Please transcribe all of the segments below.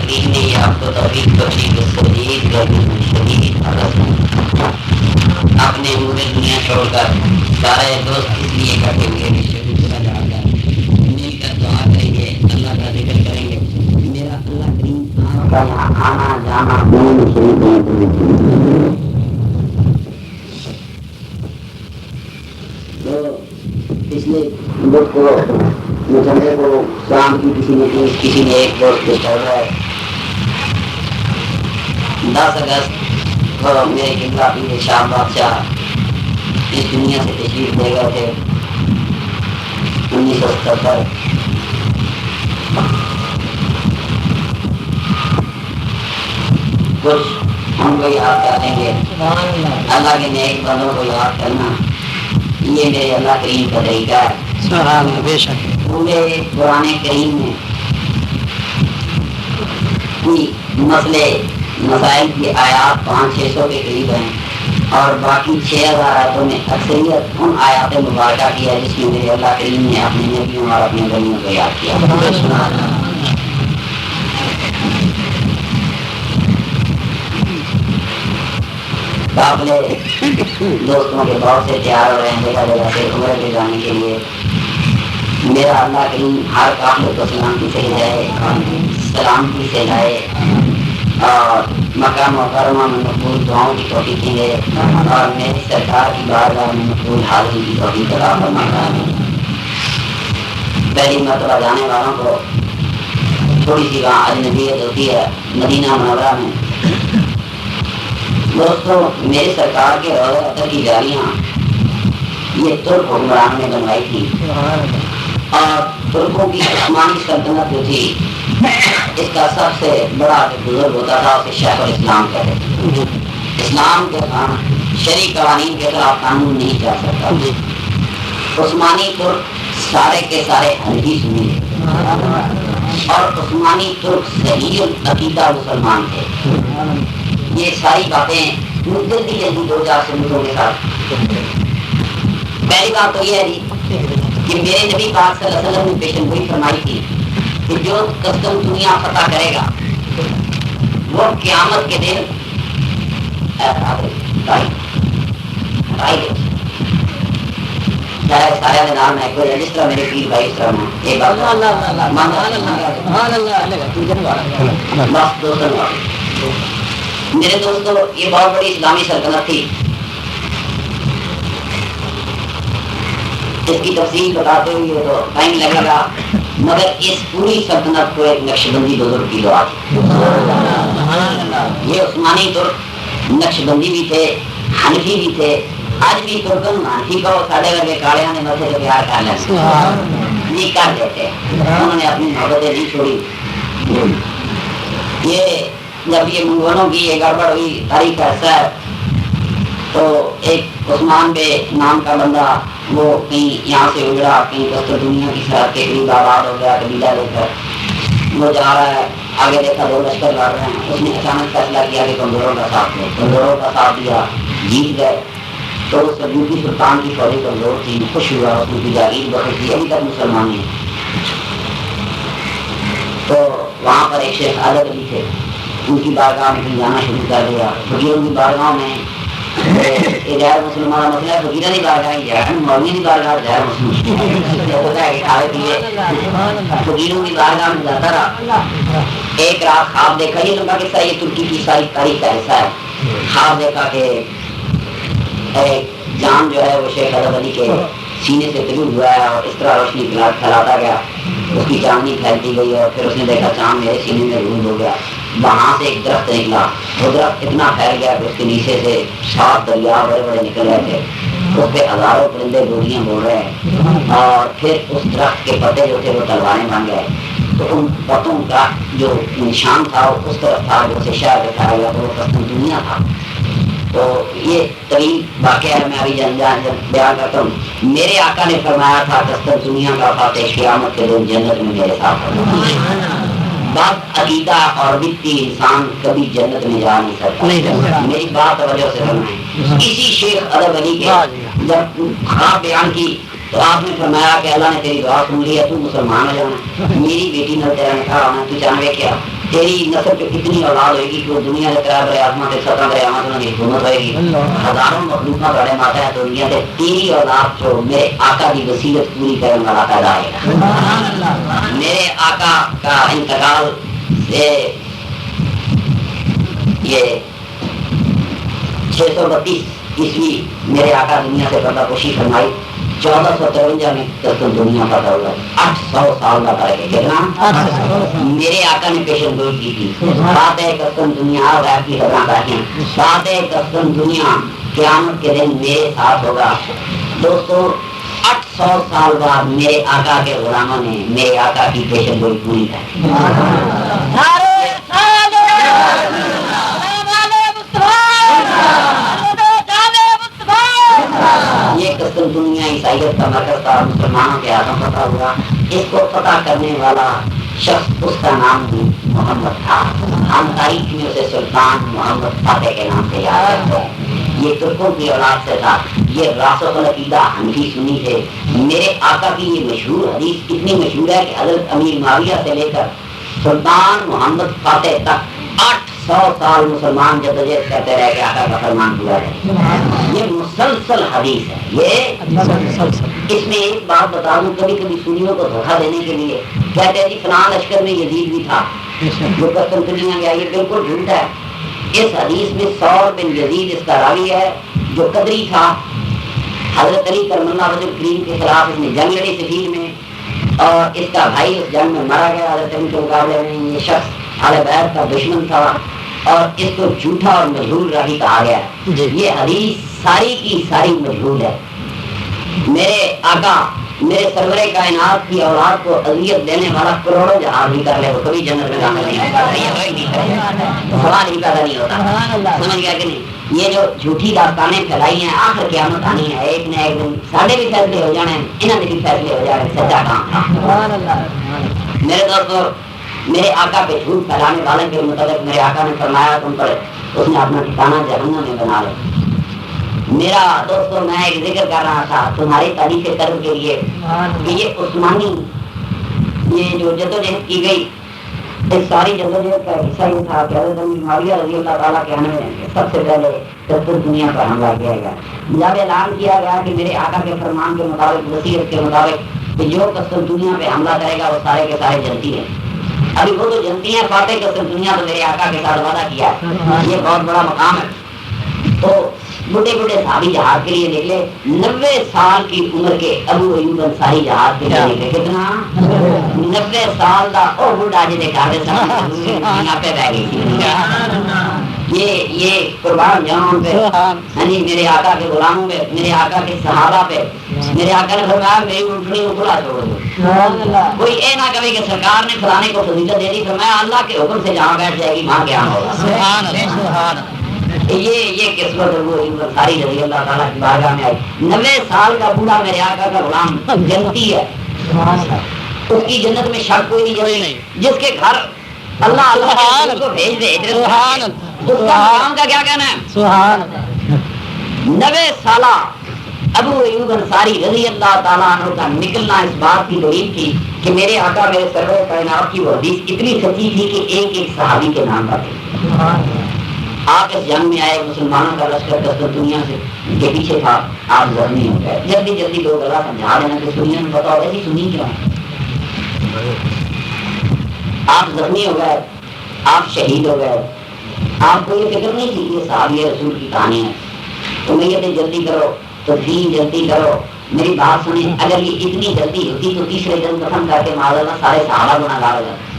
تقریر میں یہ آپ کو توفیق بخشی شدید اپنے پورے دنیا چھوڑ کر سارے دوست اس لیے کٹے ہوئے مل کر دعا کریں گے، اللہ کا ذکر کریں گے. میرا اللہ کریم آپ کا یہاں آنا جانا تو پچھلے بدھ کو سنڈے کو شام کی کسی نے ایک دوست کو کہہ رہا ہے 10 اگست کو میرے قبلہ پیر شاہ بادشاہ اس دنیا سے تشریف لے گئے تھے 1977. کچھ ہم کو یاد کر لیں گے. اللہ کے نیک بندوں کو یاد کرنا یہ میرے اللہ کریم کا طریقہ ہے. بے شک پورے قرآن کریم میں مسئلے مسائل کی آیات 500-600 کے قریب ہیں اور باقی 6000 آیاتوں میں اکثریت ان آیات مبارکہ کی ہے جس میں میرے اللہ کریم نے اپنے نبیوں اور اپنے ولیوں کو یاد کیا. قافلے دوستوں کے بہت سے تیار ہو رہے ہیں جگہ جگہ سے عمرہ کے جانے کے لیے. میرا اللہ کریم ہر قافلے کو سلامتی سے لائے، سلامتی سے لائے اور مکہ مکرمہ میں مقبول دعاؤں کی توفیق دے اور میری سرکار کی بارگاہ میں مقبول حاضری کی توفیق عطا فرمائے. پہلی مرتبہ جانے والوں کو تھوڑی سی وہاں اجنبیت ہوتی ہے مدینہ منورہ میں. دوستوں میرے سرکار کے روضہ اطہر کی جالیاں یہ ترک حکمران نے بنوائی تھی اور ترکوں کی عثمانی سلطنت جو تھی اس کا سب سے بڑا بزرگ ہوتا تھا اسے شیخ الاسلام کہتے تھے. اسلام کے شرعی قوانین کے خلاف قانون نہیں چل سکتا. عثمانی ترک سارے کے سارے حنفی سنی اور عثمانی ترک صحیح العقیدہ مسلمان تھے. یہ ساری باتیں جلدی جلدی 2-4 سنتوں کے ساتھ. پہلی بات تو یہ ہے جی کہ میرے نبی پاک صلی اللہ علیہ وسلم نے پیشن گوئی فرمائی تھی کہ جو کسٹم دنیا فتح کرے گا وہ قیامت کے دن سارے نام ہے کوئی جس طرح میرے پیر بھائی اس طرح میں میرے دوستوں یہ بہت بڑی اسلامی سلطنت تھی. اس کی تفصیل بتاتے ہوئے تو ٹائم لگے گا مگر اس پوری سلطنت کو ایک نقشبندی بزرگ کی دعا تھی. یہ عثمانی ترک نقشبندی بھی تھے، حنفی بھی تھے. آج بھی ترکن حنفی کو ساڑھے ورگے کاڑیاں نے مسئلے سے پیار کر لیا نہیں کر دیتے. انہوں نے اپنی محبتیں نہیں چھوڑی. یہ جب یہ منگولوں کی یہ گڑبڑ ہوئی تاریخ کا حصہ ہے تو ایک عثمان بے نام کا بندہ وہ کہیں یہاں سے اجڑا کہیں کستر دنیا کی سرحد کے قریب آباد ہو گیا قبیلہ لے کر وہ جا رہا ہے. آگے دیکھا 2 لشکر لڑ رہے ہیں. اس نے اچانک فیصلہ کیا کہ کمزوروں کا ساتھ دے. کمزوروں کا ساتھ دیا جیت گئے. تو اس سلجوقی سلطان کی فوجیں کمزور تھی. خوش ہوا اس نے کی جاگیر بخش دی. ابھی تک مسلمان ہیں. تو وہاں پر ایک شیخ عادت علی تھے. ان کی بارگاہ میں جانا شروع کر دیا. فقیروں کی بارگاہ میں غیر مسلمان مسئلہ ہے. فقیروں کی بارگاہ ہی مولوی کی بارگاہ غیر مسلمان ہوتا ہے. فقیروں کی بارگاہ میں جاتا رہا. ایک رات خواب دیکھا. یہ لمبا قصہ یہ ترکی کی ساری تاریخ کا حصہ ہے. خواب دیکھا کہ ایک جان جو ہے وہ شیخ عادت علی کے سینے سے طلوع ہوا ہے اور اس طرح روشنی پھیلاتا گیا. اس کی چاندنی پھیلتی گئی اور پھر اس نے دیکھا چاند میرے سینے میں غروب ہو گیا. وہاں سے ایک درخت نکلا. وہ درخت اتنا پھیل گیا کہ اس کے نیچے سے 7 دریا بڑے بڑے نکل رہے تھے. اس پہ ہزاروں پرندے بولیاں بول رہے ہیں اور پھر اس درخت کے پتے جو تھے وہ تلواریں بن گئے. تو ان پتوں کا جو نشان تھا وہ اس طرف تھا جو اسے شہر دکھایا گیا. تو وہ قسطن دنیا تھا. تو یہ طویل واقعہ ہے. میں ابھی بیان کرتا ہوں. میرے آقا نے فرمایا تھا قسطن دنیا کا فاتح قیامت کے دن جنت میں میرے ساتھ ہوگا. بات عقیدہ اور وقتی انسان کبھی جنت میں جا نہیں سکتا. میری بات توجہ سے سنیں. اسی شیخ عادت علی کے جب خواب بیان کی تو آپ نے فرمایا کہ اللہ نے تیری دعا سن لی ہے, تو مسلمان ہو جانا. میری بیٹی نے تیرا نکاح ہونا, تو جان گے کیا تیری نسل کی کتنی اولاد ہوئے گی کہ وہ دنیا کے قرار برے آسمان سے 17 برے آسمان کی حکومت ہوئے گی، ہزاروں مخلوقات بڑے ماتا ہے دنیا سے، تیری اولاد جو میرے آقا کی وصیت پوری کرنے والا پیدا ہے۔ میرے آقا کا انتقال سے یہ 632 عیسوی میرے آقا دنیا سے پردہ پوشی فرمائی، 1453 میں قسم دنیا پیدا ہوا، 800 سال کا فرق ہے۔ کتنا؟ میرے آقا نے پیشن گوئی کی تھی، فاتح قسم دنیا غیب کی خبریں کہتی ہیں، فاتح قسم دنیا قیامت کے دن میرے ساتھ ہوگا۔ دوستو 800 سال بعد میرے آقا کے غلاموں نے میرے آقا کی پیشن گوئی پوری کی۔ یہ قسم دنیا عیسائیت کا مرکز تھا، مسلمانوں کے ہاتھوں فتح ہوا۔ اس کو فتح کرنے والا شخص، اس کا نام بھی محمد تھا۔ ہم تاریخ میں اسے سلطان محمد فاتح کے نام سے یاد کرتے ہیں۔ یہ ترکوں کی اولاد سے تھا، یہ راسخ العقیدہ حنفی سنی تھے۔ میرے آقا کی یہ مشہور حدیث اتنی مشہور ہے کہ حضرت امیر معاویہ سے لے کر سلطان محمد فاتح تک 800 سال مسلمان جدوجہد کرتے رہے کہ آقا کا فرمان پورا ہے۔ یہ مسلسل حدیث ہے۔ یہ اس میں ایک بات بتا دوں، کبھی کبھی سنیوں کو دھوکہ دینے کے لیے کہتے ہیں جی فلاں لشکر میں یزید بھی تھا جو قسطنطنیہ گیا، یہ بالکل جھوٹ ہے۔ اس حدیث میں ثور بن یزید اس کا راوی ہے جو قدری تھا، حضرت علی کرم اللہ وجہ کریم کے خلاف اس نے جنگ لڑی سفیر میں، اور اس کا بھائی اس جنگ میں مارا گیا حضرت علی کے مقابلے میں۔ یہ شخص اہل بیت کا دشمن تھا اور اس کو جھوٹا اور مجہول راوی کہا گیا۔ یہ حدیث ساری کی ساری مجہول ہے۔ میرے آقا میرے سرور کائنات کی اولاد کو اذیت دینے والا کروڑوں جہاز بھی کر لے وہ کبھی جنت میں داخل نہیں ہوتا، سوال ہی پیدا نہیں ہوتا۔ سمجھ گیا کہ نہیں؟ یہ جو جھوٹی داستانیں پھیلائی ہیں، آخر قیامت آنی ہے، ایک نہ ایک دن سارے بھی فیصلے ہو جانے، انہوں نے بھی فیصلے ہو جانے، سچا کام تھا۔ میرے دوستو، میرے آقا پہ جھوٹ پھیلانے والے کے مطابق میرے آقا نے فرمایا تم پر اس نے اپنا ٹھکانہ جہنم میں بنا لیا۔ میرا دوستو، میں ایک ذکر کر رہا تھا تمہاری تعریف قدر کے لیے کہ یہ عثمانی یہ جو جدوجہد کی گئی، اس ساری جدوجہد کا حصہ یہ تھا کہ حضرت معاویہ رضی اللہ تعالیٰ کے آنے میں سب سے پہلے قسطنطنیہ دنیا پر حملہ کیا گیا۔ جب اعلان کیا گیا کہ میرے آقا کے فرمان کے مطابق، وصیت کے مطابق، کہ جو قسطنطنیہ پہ حملہ کرے گا وہ سارے کے سارے جنتی ہیں۔ ابھی وہ تو جنتی ہیں، فاتح قسطنطنیہ تو میرے آقا کے ساتھ وعدہ کیا ہے، یہ بہت بڑا مقام ہے۔ تو بڑے بڑے صحابی جہاد کے لیے نکلے، 90 سال کی عمر کے ابو ایوب انصاری جہاد کے لیے نکلے۔ کتنا؟ 90 سال کا اور بڑھا جی دیکھا پہ رہ گئی۔ یہ قربان جاؤں پہ میرے آقا کے غلاموں پہ، میرے آقا کے صحابہ پہ میرے آقا نے فرمایا میری اٹھنی کو کھلا چھوڑ دو۔ کوئی اے نہ کہے کہ سرکار نے فلانے کو فضیلت دے دی، فرمایا اللہ کے حکم سے جہاں بیٹھ جائے گی وہاں کیا ہوگا۔ یہ قسمت ساری رضی اللہ تعالیٰ کی بارگاہ میں آئی۔ 90 سال کا بوڑھا میرے آقا کا غلام جنتی ہے، اس کی جنت میں شک کوئی نہیں۔ جس کے گھر اللہ اللہ کو بھیج دے، اس کا غلام کا کیا کہنا ہے؟ 90 سالہ ابو ایوب انصاری رضی اللہ تعالیٰ عنہ کا نکلنا اس بات کی دلیل تھی کہ میرے آقا میرے سرور کائنات کی وہ حدیث اتنی سچی تھی کہ ایک ایک صحابی کے نام پر تھی۔ آپ اس جنگ میں آئے، مسلمانوں کا لشکر قسطنطنیہ سے کے پیچھے تھا، آپ زخمی ہو گئے۔ جلدی جلدی لوگ اللہ سمجھا دینا کہ سنیے میں بتاؤ ایسی سنی کیوں؟ آپ زخمی ہو گئے، آپ شہید ہو گئے، آپ کو یہ فکر نہیں تھی کہ یہ صحابی رسول کی کہانی ہے، تو میت جلدی کرو، تدفین جلدی کرو۔ میری بات سنیں، اگر یہ اتنی جلدی ہوتی تو تیسرے دن دفن کر کے معاذ سارے صحابہ گناہگار ہو جاتے۔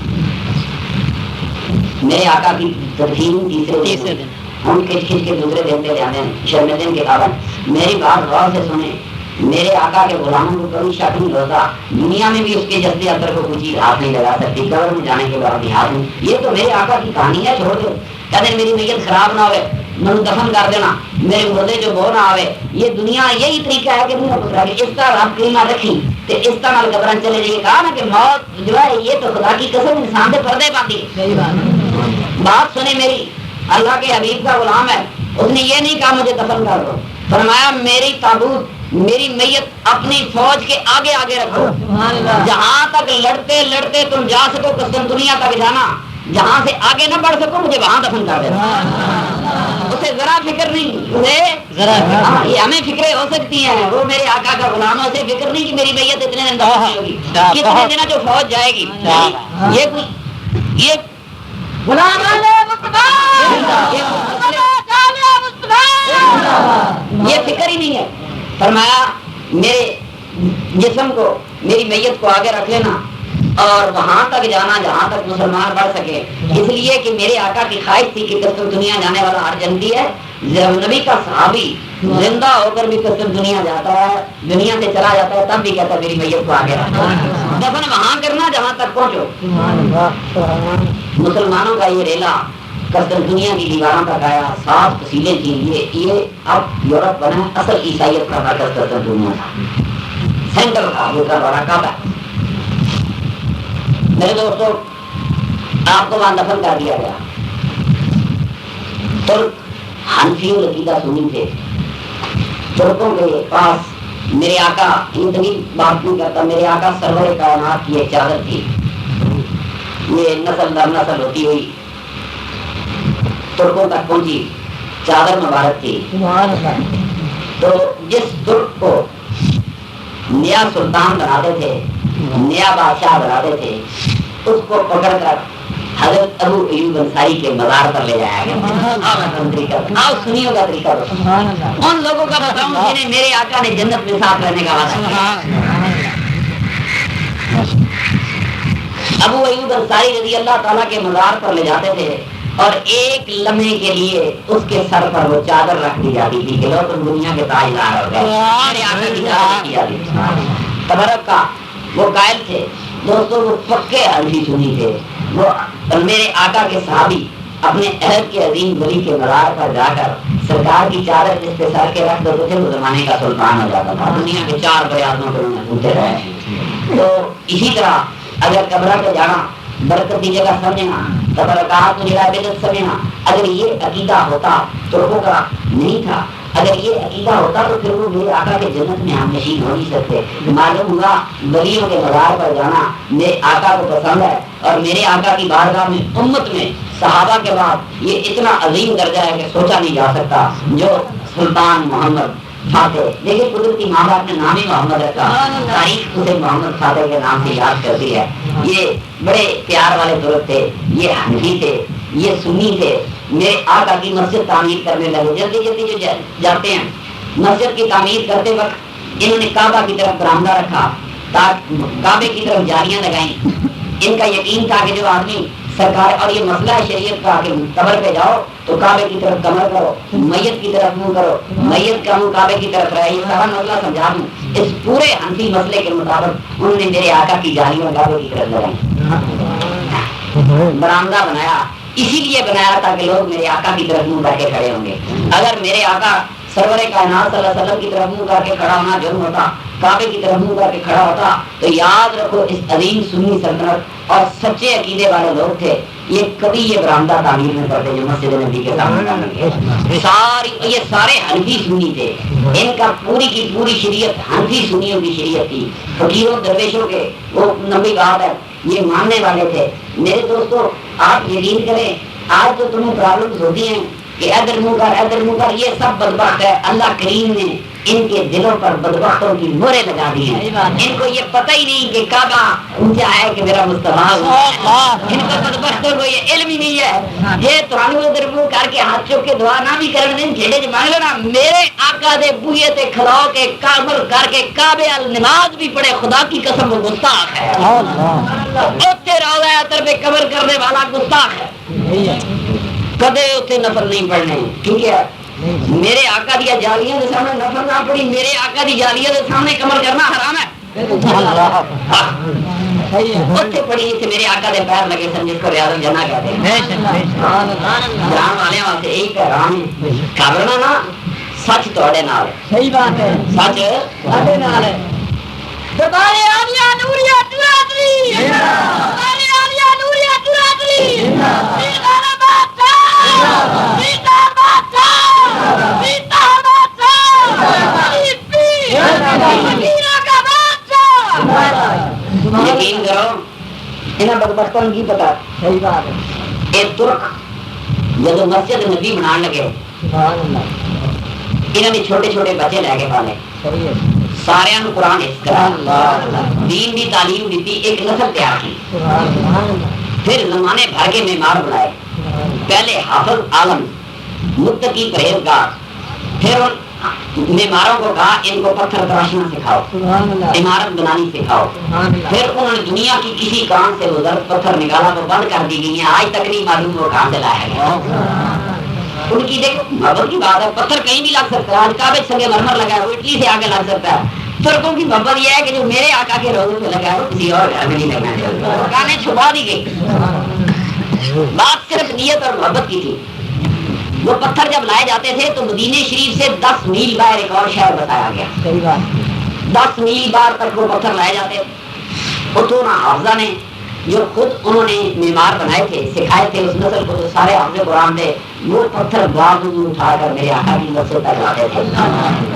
میرے آقا کی تدفین تیسرے دن، ہم کھچ کھچ کے دوسرے دن پہ جانے ہیں شرمندین کے کارن۔ میری بات غور سے سنیں، میرے آقا کے غلاموں کو کبھی شک نہیں ہوتا، دنیا میں بھی اس کے جذبے اثر کو کوئی چیز ہاتھ نہیں لگا سکتی، قبر میں جانے کے بعد بھی ہاتھ نہیں۔ یہ تو میرے آقا کی کہانی ہے، چھوڑ دو، کہتے ہیں میری نیت خراب نہ ہوئے، من دفن کر دینا، میرے مردے جو بو نہ آوے۔ یہ دنیا یہی طریقہ ہے کہ دنیا پترا اس طرح رب کلمہ رکھی تو اس طرح قبران چلے جائے۔ کہا نا کہ موت جو ہے یہ تو خدا کی قسم انسان سے پردے پاتی ہے۔ بات سنیں میری، اللہ کے حبیب کا غلام ہے، اس نے یہ نہیں کہا مجھے دفن کر دو، فرمایا میری تابوت میری میت اپنی فوج کے آگے آگے رکھو، جہاں تک لڑتے لڑتے تم جا سکو قسطنطنیہ تک جانا، جہاں سے آگے نہ بڑھ سکوں مجھے وہاں دفن کر دینا. اسے ذرا فکر نہیں، یہ ہمیں فکریں ہو سکتی ہیں، وہ میرے آقا کا غلام ہے، اسے فکر نہیں کہ میری میت اتنے دن دفن ہوگی، کتنے دن جو فوج جائے گی. یہ غلام یہ فکر ہی نہیں ہے. فرمایا میرے جسم کو، میری میت کو آگے رکھ لینا اور وہاں تک جانا جہاں تک مسلمان بڑھ سکے، اس لیے کہ میرے آقا کی خواہش تھی کہ قسم دنیا جانے والا ہر جنتی ہے. جب نبی کا صحابی زندہ ہو کر بھی قسم دنیا جاتا ہے، دنیا سے چلا جاتا ہے، تب بھی کہتا ہے میری میت کو آگے رکھو، دفن وہاں کرنا جہاں تک پہنچو. مسلمانوں کا یہ ریلا قسم دنیا کی دیواروں تک آیا، 7 تسیلیں تھیں. یہ اب یورپ بنا، اصل عیسائیت کا مرکز قسم دنیا تھا، سینٹر تھا جو کا بڑا کعبہ. میرے دوستوں آپ کو وہاں دفن کر دیا گیا. ترک حنفی عقیدہ سنی تھے، ترکوں کے پاس میرے آقا، اتنی بات نہیں کرتا، میرے آقا سرور کائنات کی ایک چادر تھی، یہ نسل در نسل ہوتی ہوئی ترکوں تک پہنچی. چادر مبارک تھی. تو جس ترک کو نیا سلطان بناتے تھے، نیا بادشاہ بناتے تھے، اس کو پکڑ کر حضرت ابو ایوب انصاری کے مزار پر لے جایا گیا. آؤ سنیوں کا طریقہ ان لوگوں کا بتاؤں جنہیں میرے آقا نے جنت میں ساتھ رہنے کا وعدہ کیا. ابو ایوب انصاری رضی اللہ تعالیٰ کے مزار پر لے جاتے تھے اور ایک لمحے کے لیے اس کے سر پر وہ چادر رکھ دی جاتی تھی کہ لو تم دنیا کے تاجدار ہو گئے. میرے آقا کی چادر کی جاتی تھی. تبرک کا وہ قائل تھے دوستوں، وہ پکے حنفی سنی تھے. وہ میرے آقا کے صحابی اپنے عہد کے عظیم ولی کے مزار پر جا کر سرکار کی چادر جس پہ سر کے رکھ دیتے تھے وہ زمانے کا سلطان ہو جاتا تھا. دنیا کے 4 بڑے آدموں کو سنتے رہے. تو اسی طرح اگر قبرہ پہ جانا برکت کی جگہ سمجھنا، تبرکات کو جگہ بدت سمجھنا، اگر یہ عقیدہ ہوتا ترکوں کا نہیں تھا، اگر یہ عقیدہ ہوتا تو پھر وہ میرے آقا کے جنت میں ہم نشین ہو نہیں سکتے. معلوم ہوا ولیوں کے مزار پر جانا میرے آقا کو پسند ہے، اور میرے آقا کی بارگاہ میں امت میں صحابہ کے بعد یہ اتنا عظیم درجہ ہے کہ سوچا نہیں جا سکتا. جو سلطان محمد فاتح، دیکھیے قدرتی ماں باپ نے نام ہی محمد رکھا، تاریخ اسے محمد فاتح کے نام سے یاد کرتی ہے. یہ بڑے پیار والے ترک تھے، یہ حنفی تھے، یہ سنی تھے. میرے آقا کی مسجد تعمیر کرنے لگے، جلدی جلدی جو جاتے ہیں مسجد کی تعمیر کرتے وقت انہوں نے کعبہ کی طرف برآمدہ رکھا، کعبے کی طرف جالیاں لگائیں. ان کا یقین تھا کہ جو آدمی سرکار، اور یہ مسئلہ ہے شریعت کا کہ قبر پہ جاؤ تو کعبے کی طرف کمر کرو، میت کی طرف منہ کرو، میت کا منہ کعبے کی طرف رہے. یہ سارا مسئلہ سمجھا دوں. اس پورے حنفی مسئلے کے مطابق انہوں نے میرے آقا کی جالیاں کعبے کی طرف لگائیں، برآمدہ بنایا. اسی لیے بنایا تھا کہ لوگ میرے آقا کی طرف منہ کر کے کھڑے ہوں گے. اگر میرے آقا سرور کائنات صلی اللہ علیہ وسلم کی طرف منہ کر کے کھڑا ہونا جرم ہوتا، کعبے کی طرف منہ کر کے کھڑا ہوتا، تو یاد رکھو اس عظیم سنی سلطنت اور سچے عقیدے والے لوگ تھے، یہ کبھی یہ برآمدہ تعمیر نہیں کرتے جو مسجد نبی کے سامنے. یہ سارے حنفی سنی تھے. ان کا پوری کی پوری شریعت حنفی سنیوں کی شریعت تھی. فقیروں درویشوں کے وہ لمبی بات ہے، یہ ماننے والے تھے. میرے دوستو آپ یقین کریں، آج تو تمہیں پرابلمز ہوتی ہیں کہ ادھر منہ کر، یہ سب بدبخت ہے. اللہ کریم نے ان کے دلوں پر بدبختوں کی مہریں لگا دی ہیں. ان کو یہ پتہ ہی نہیں کہ کعبہ اونچا ہے کہ میرا مصطفیٰ ہے. ان کو بدبختوں کو یہ علم ہی نہیں ہے. یہ تمہارے ادھر منہ کر کے ہاتھ چوک کے دعا نہ بھی کرنے دیں، جھیڑے جو مانگ لینا، میرے آقا دے بوئے تے کھلو کے کامل کر کے کعبے نماز بھی پڑھے، خدا کی قسم وہ گستاخ ہے. اوتے روضہ عطر پہ قبر کرنے والا گستاخ ہے. کدے اتنے نفل نہیں پڑھنے، کیونکہ میرے آقا دیا جالیاں دے سامنے نفل نہ پڑھی، میرے آقا دی جالیاں دے سامنے کمر کرنا حرام ہے. اتنے پڑھی جیسے میرے آقا دے پیر لگے سن، جس کو ریاض الجنہ کہتے ہیں. جان والے واسطے یہی پیغام ہے، گھبرنا نہ، سچ تواڈے نال ہے. صحیح بات ہے، سچ تواڈے نال ہے. دربار عالیہ نوریہ تراتری، دربار عالیہ نوریہ تراتری. یقین کرو انہیں بدبختوں کی پتا. صحیح بات ہے. ایک ترک جب مسجد نبی بنا لگے انہوں نے چھوٹے چھوٹے بچے لے کے پالے سارے قرآن حفظ کرا دین کی تعلیم دیتی ایک نسل تیار کی پھر زمانے بھر کے معمار بنائے پہلے حافظ عالم متقی پرہیزگار پھر معماروں کو کہا ان کو پتھر تراشنا سکھاؤ عمارت بنانی سکھاؤ پھر انہوں نے دنیا کی کسی کام سے گزر پتھر نکالا تو بند کر دی گئی ہیں آج تک نہیں معلوم وہ کام دلایا گیا ان کی دیکھو محبت کی بات ہے پتھر کہیں بھی لگ سکتا ہے آج کعبے سنگے مرمر لگا ہے وہ اٹلی سے آگے لگ سکتا ہے ترکوں کی محبت یہ ہے کہ جو میرے آقا کے روزے پہ لگا ہے وہ کسی اور گھر میں نہیں لگنا چاہیے کانے چھپا دی گئی بات صرف نیت اور محبت کی تھی وہ پتھر جب لائے جاتے تھے تو مدینے شریف سے 10 میل باہر ایک اور شہر بتایا گیا 10 میل باہر تک وہ پتھر لائے جاتے اتونا حافظہ نے جو خود انہوں نے معمار بنائے تھے سکھائے تھے اس نسل کو جو سارے حافظ قرآن تھے وہ پتھر بازو میں اٹھا کر میرے آقا کی نسل تک لاتے تھے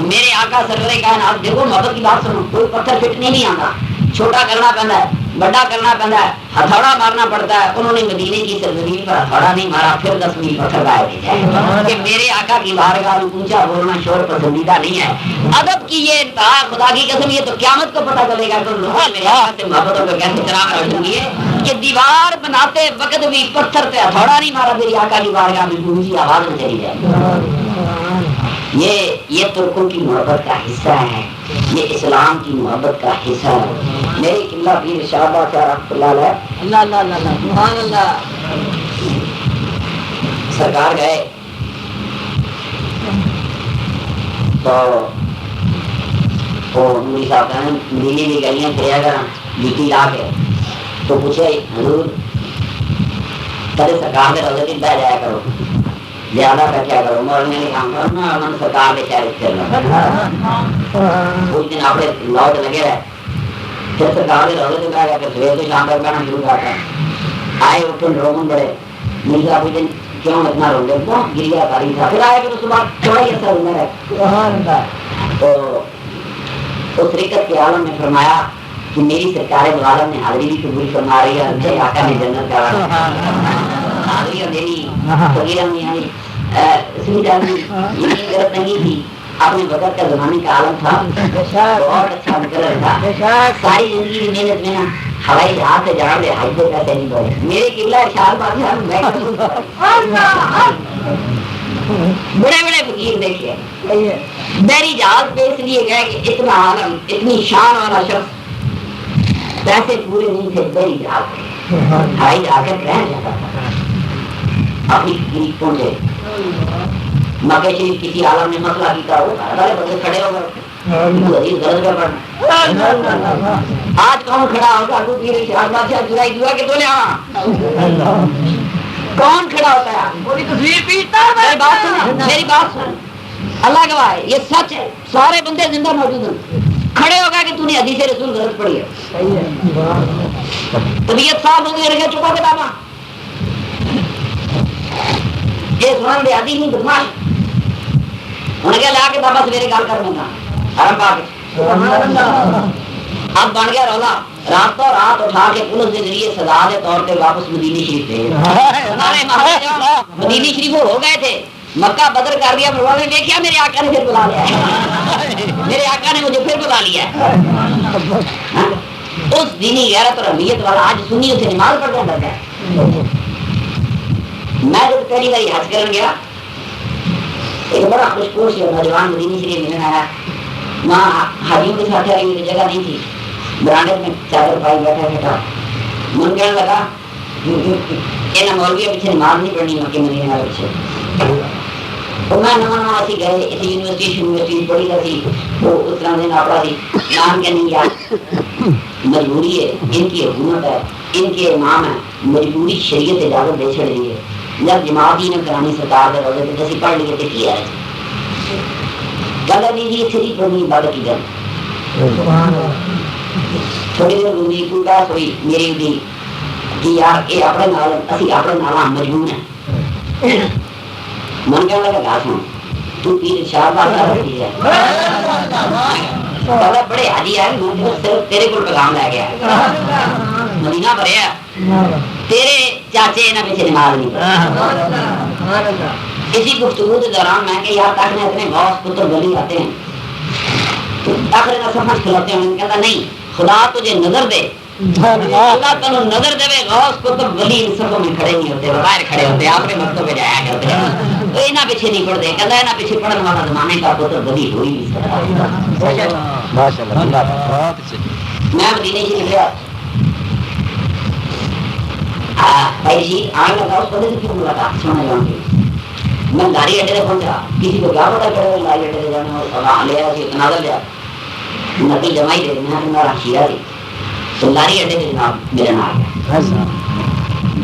میرے آقا سرور کائنات دیکھو محبت کی بات سنو کوئی پتھر پٹنے نہیں آتا چھوٹا کرنا پڑتا ہے بڑا کرنا پڑتا ہے ہتھوڑا مارنا پڑتا ہے انہوں نے مدینے کی سرزمین پر ہتھوڑا نہیں مارا پھر 10 میل پتھر لائے دی جائے کہ میرے آقا کی بارگاہ میں اونچا بولنا شور پسندیدہ نہیں ہے ادب کی یہ انتہا خدا کی قسم یہ تو قیامت کو پتہ چلے گا کہ میرے آقا سے محبتوں کو کیسے چراغ روشن کیے کہ دیوار بناتے وقت بھی پتھر پہ ہتھوڑا نہیں مارا میری آقا کی بارگاہ میں اونچی آواز میں چلی جائے یہ ترکوں کی محبت کا حصہ ہے یہ اسلام کی محبت کا حصہ ہے میری قبلہ پیر شاہبہ رحمۃ اللہ علیہ اللہ اللہ اللہ سبحان اللہ سرکار گئے تو مودی صاحب کہنے مدینے کی گلیاں پھریا کر جوتی لا کے تو پوچھے حضور تیرے سرکار کے روزے دن بہ جایا کرو زیادہ کا کیا کرو مولنے کے کام کرو نا انہوں نے سرکار کے شہر کرنا کچھ دن آپ لوٹ لگے رہے پھر سرکار کے روزے دن بہ گیا پھر سویر تو شام تک بہنا شروع کرتا آئے اٹھن رومن بڑے مل صاحب کچھ دن کیوں اتنا رو گے بہت گریا تاریخ تھا پھر آئے پھر اس کے بعد تھوڑا ہی ایسا رونا رہے تو اس طریقت کے عالم نے فرمایا کہ میری سرکار دو عالم نے حاضری بھی قبول فرما رہی ہے میرے آقا نے جنت کا حاضری اور میری وغیرہ میں یعنی غلط نہیں تھی اپنے وقت کا زمانے کا عالم تھا بہت اچھا مقرر تھا ساری زندگی کی محنت میں نا ہوائی جہاز سے جہاں لے حج کا پیسے نہیں بڑھے میرے قبلہ ارشاد بڑے بڑے فقیر دیکھیے بحری جہاز پہ اس لیے گئے کہ اتنا عالم اتنی شان والا شخص پیسے پورے نہیں تھے بحری جہاز پہ ہوائی جہاز پہ رہ جاتا تھا اپنی قریب پہنچے مکہ شریف کسی عالم نے مسئلہ کیا وہ سارے بندے کھڑے ہو گئے آج کون کھڑا ہوگا دعا کے تو لے کون کھڑا ہوتا ہے میری بات سن اللہ گواہ ہے یہ سچ ہے سارے بندے زندہ موجود ہیں کھڑے ہو گئے کہ تو نے حدیث رسول غلط پڑھی ہے طبیعت صاف ہو گئی رکھے چکا کتاباں یہ سنن دے عادی نہیں بدماش انہیں کیا لا کے بابا سویرے گل کرنے کا حرم پاک اب بن گیا رولا رات تو رات اٹھا کے پولیس کے ذریعے سزا کے طور پہ واپس مدینی شریف بھیج مدینی شریف ہو گئے تھے مکہ بدر کر دیا نے دیکھا میرے آقا نے پھر بلا لیا میرے آقا نے مجھے پھر بلا لیا اس دینی غیرت اور اہمیت والا آج سنی اسے نماز پڑھنا ڈرتا ہے میں جب پہلی بار حج کرنے گیا ایک بڑا خوش پوش نوجوان مدینی شریف ملنے آیا وہاں حاجیوں کے ساتھ آئی جگہ نہیں تھی برانڈے میں چادر پائی بیٹھا بیٹھا من کہنے لگا یہ مولوی پیچھے نماز نہیں پڑھنی مکے مدینے والے پیچھے تو میں نواں نواں اسی گئے اسی یونیورسٹی پڑھی تھی وہ اس طرح دن آپڑا تھی نام کیا نہیں گیا مجبوری ہے ان کی حکومت ہے ان کے امام ہے مجبوری شریعت اجازت دے چھڑ رہی ہے جب جماعت ہی نے کرانی سرکار دے روزے تے اسی پڑھ لیے تے کیا ہے گل نہیں جی اتنی پڑھنی عبادت کی گل تھوڑی دیر گزری کوئی بحث ہوئی میری بھی کہ یار یہ اپنے نال اسی اپنے نال مجبور ہیں من کہنے لگا گا سن تو پیر شاہ بات رکھی ہے بڑے حاجی ہے صرف تیرے کو پیغام لے گیا مدینہ بھریا تیرے چاچے نہ پیچھے نماز نہیں پڑھتے. اسی گفتگو کے دوران میں کہ یار تک میں اتنے غوث پتر ولی آتے ہیں تو آخر کا سمجھ کھلاتے ہیں. کہتا نہیں خدا تجھے نظر دے, خدا تمہیں نظر دے غوث پتر ولی ان سبوں میں کھڑے نہیں ہوتے, باہر کھڑے ہوتے, آپ نے مرتبہ پہ جایا کرتے ہیں تو یہاں پیچھے نہیں پڑھتے. کہتا ہے یہاں پیچھے پڑھنے والا زمانے کا پتر ولی ہو ہی نہیں سکتا. میں مدینے سے نکلا بھائی جی آنے لگا اس بندے سے کیوں ملاقات سننے جاؤں گی. میں لاری اڈے سے پہنچا, کسی کو کیا پتا کرے لاری اڈے سے جانے اور لیا تنازع لیا نقل جمائی دے میں میرا شیرہ تھی تو لاری اڈے سے جناب میرے نام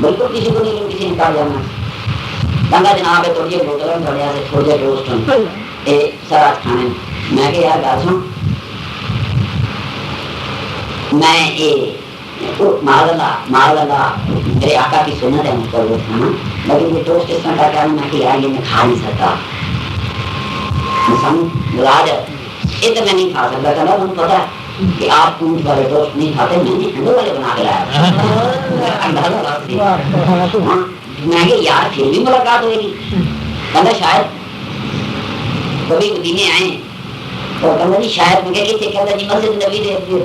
بالکل کسی کو نہیں کسی نے کہا جانا کہا جناب ہے تھوڑی بوتل تھوڑے سے تھوڑے ٹوسٹ سر آج کھانے میں کہ یار گل سن میں یہ مال اللہ میرے آقا کی سنت ہے مجھ پر وہ کھانا لیکن یہ ٹوسٹ اس طرح کا میں کہ یار یہ میں کھا نہیں سکتا مراج یہ تو میں نہیں کھا سکتا. کہنا تمہیں پتا ہے کہ آپ اونٹ والے ٹوسٹ نہیں کھاتے, میں نے انڈے والے بنا کے لایا. میں کہ یار پھر بھی ملاقات ہوئے گی. کہنا شاید کبھی مدینے آئے تو کہنا جی شاید میں کہ کہنا جی مسجد نبی دے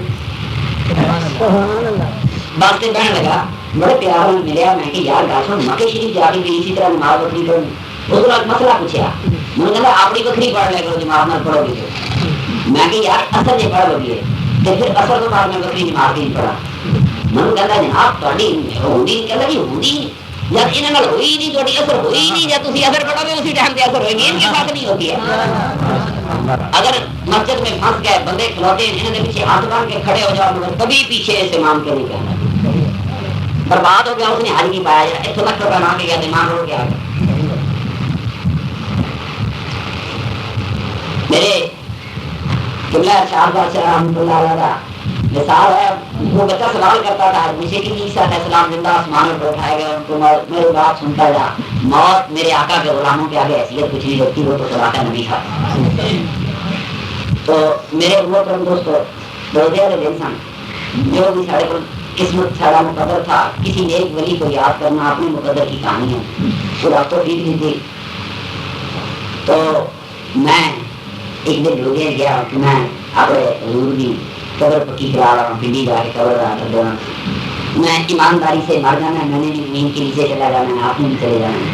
بات سے بہن لگا بڑے پیار میں ملیا. میں کہ یار گاسوں مکے شریف جا کے اسی طرح نماز بکری پڑھنی. اس کو مسئلہ پوچھا, میں نے کہا اپنی بکری پڑھ لے کرو جماعت نہ پڑھو گے. میں کہ یار اثر یہ پڑھ لگی ہے تو پھر اثر تو بعد میں بکری جماعت نہیں پڑھا. میں نے کہا جناب تاری ہوندی کہنا جی ہوندی جب انہوں نے ہوئی نہیں تھوڑی اثر ہوئی نہیں جب تھی اثر پڑھو گے اسی ٹائم سے اثر ہوئے گی. ان کے ساتھ نہیں ہوتی ہے. اگر مسجد میں پھنس گئے بندے کھلوتے ہیں انہوں نے پیچھے ہاتھ باندھ کے کھڑے ہو جاؤ مگر کبھی پیچھے اس امام کے نہیں کہنا. برباد ہو گیا اس نے حج نہیں پایا اتوں تک تو بنا کے گیا دماغ ہو گیا. میرے قبلہ ارشاد بادشاہ رحمۃ اللہ علیہ کا مثال ہے. وہ بچہ سوال کرتا تھا مجھے کہ عیسیٰ علیہ السلام زندہ آسمان پر اٹھائے گئے تو میری بات سنتا جا. موت میرے آقا کے غلاموں کے آگے حیثیت کچھ نہیں رکھتی, وہ تو صراط نبی تھا. تو میرے محترم دوستو روزے والے دن سن جو بھی سارے کو قسمت سارا مقدر تھا کسی ایک ولی کو یاد کرنا اپنے مقدر کی کہانی ہے. وہ رات تو عید بھی تھی تو میں ایک دن روزے گیا کہ میں اپنے حضور کی قبر پکی کرا رہا ہوں, پنڈی جا کے قبر کر رہا ہوں. میں ایمانداری سے مر جانا ہے, میں نے بھی زمین کے نیچے چلا جانا ہے, آپ نے بھی چلے جانا ہے.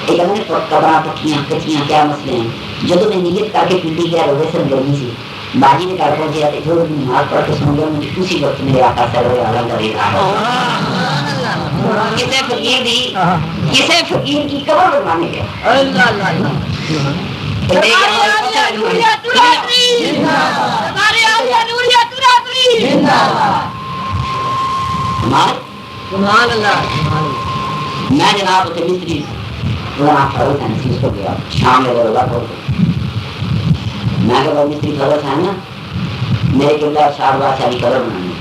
ایک نے قبر پکیاں کچیاں کیا مسئلے ہیں. جب میں نیت کر کے پنڈی گیا روزے سے گرمی سی باجی نے گھر پہنچیا تو جو نماز پڑھ کے سن گیا مجھے اسی وقت میرے آقا صلی اللہ علیہ وسلم کسے فقیر کی قبر بنوانے گیا. میں جناب اسے مستری چیز کو گیا شام میں میں کہ مستری خبر ہے نا میرے قبلہ ارشاد بادشاہ کی قبر بنانی.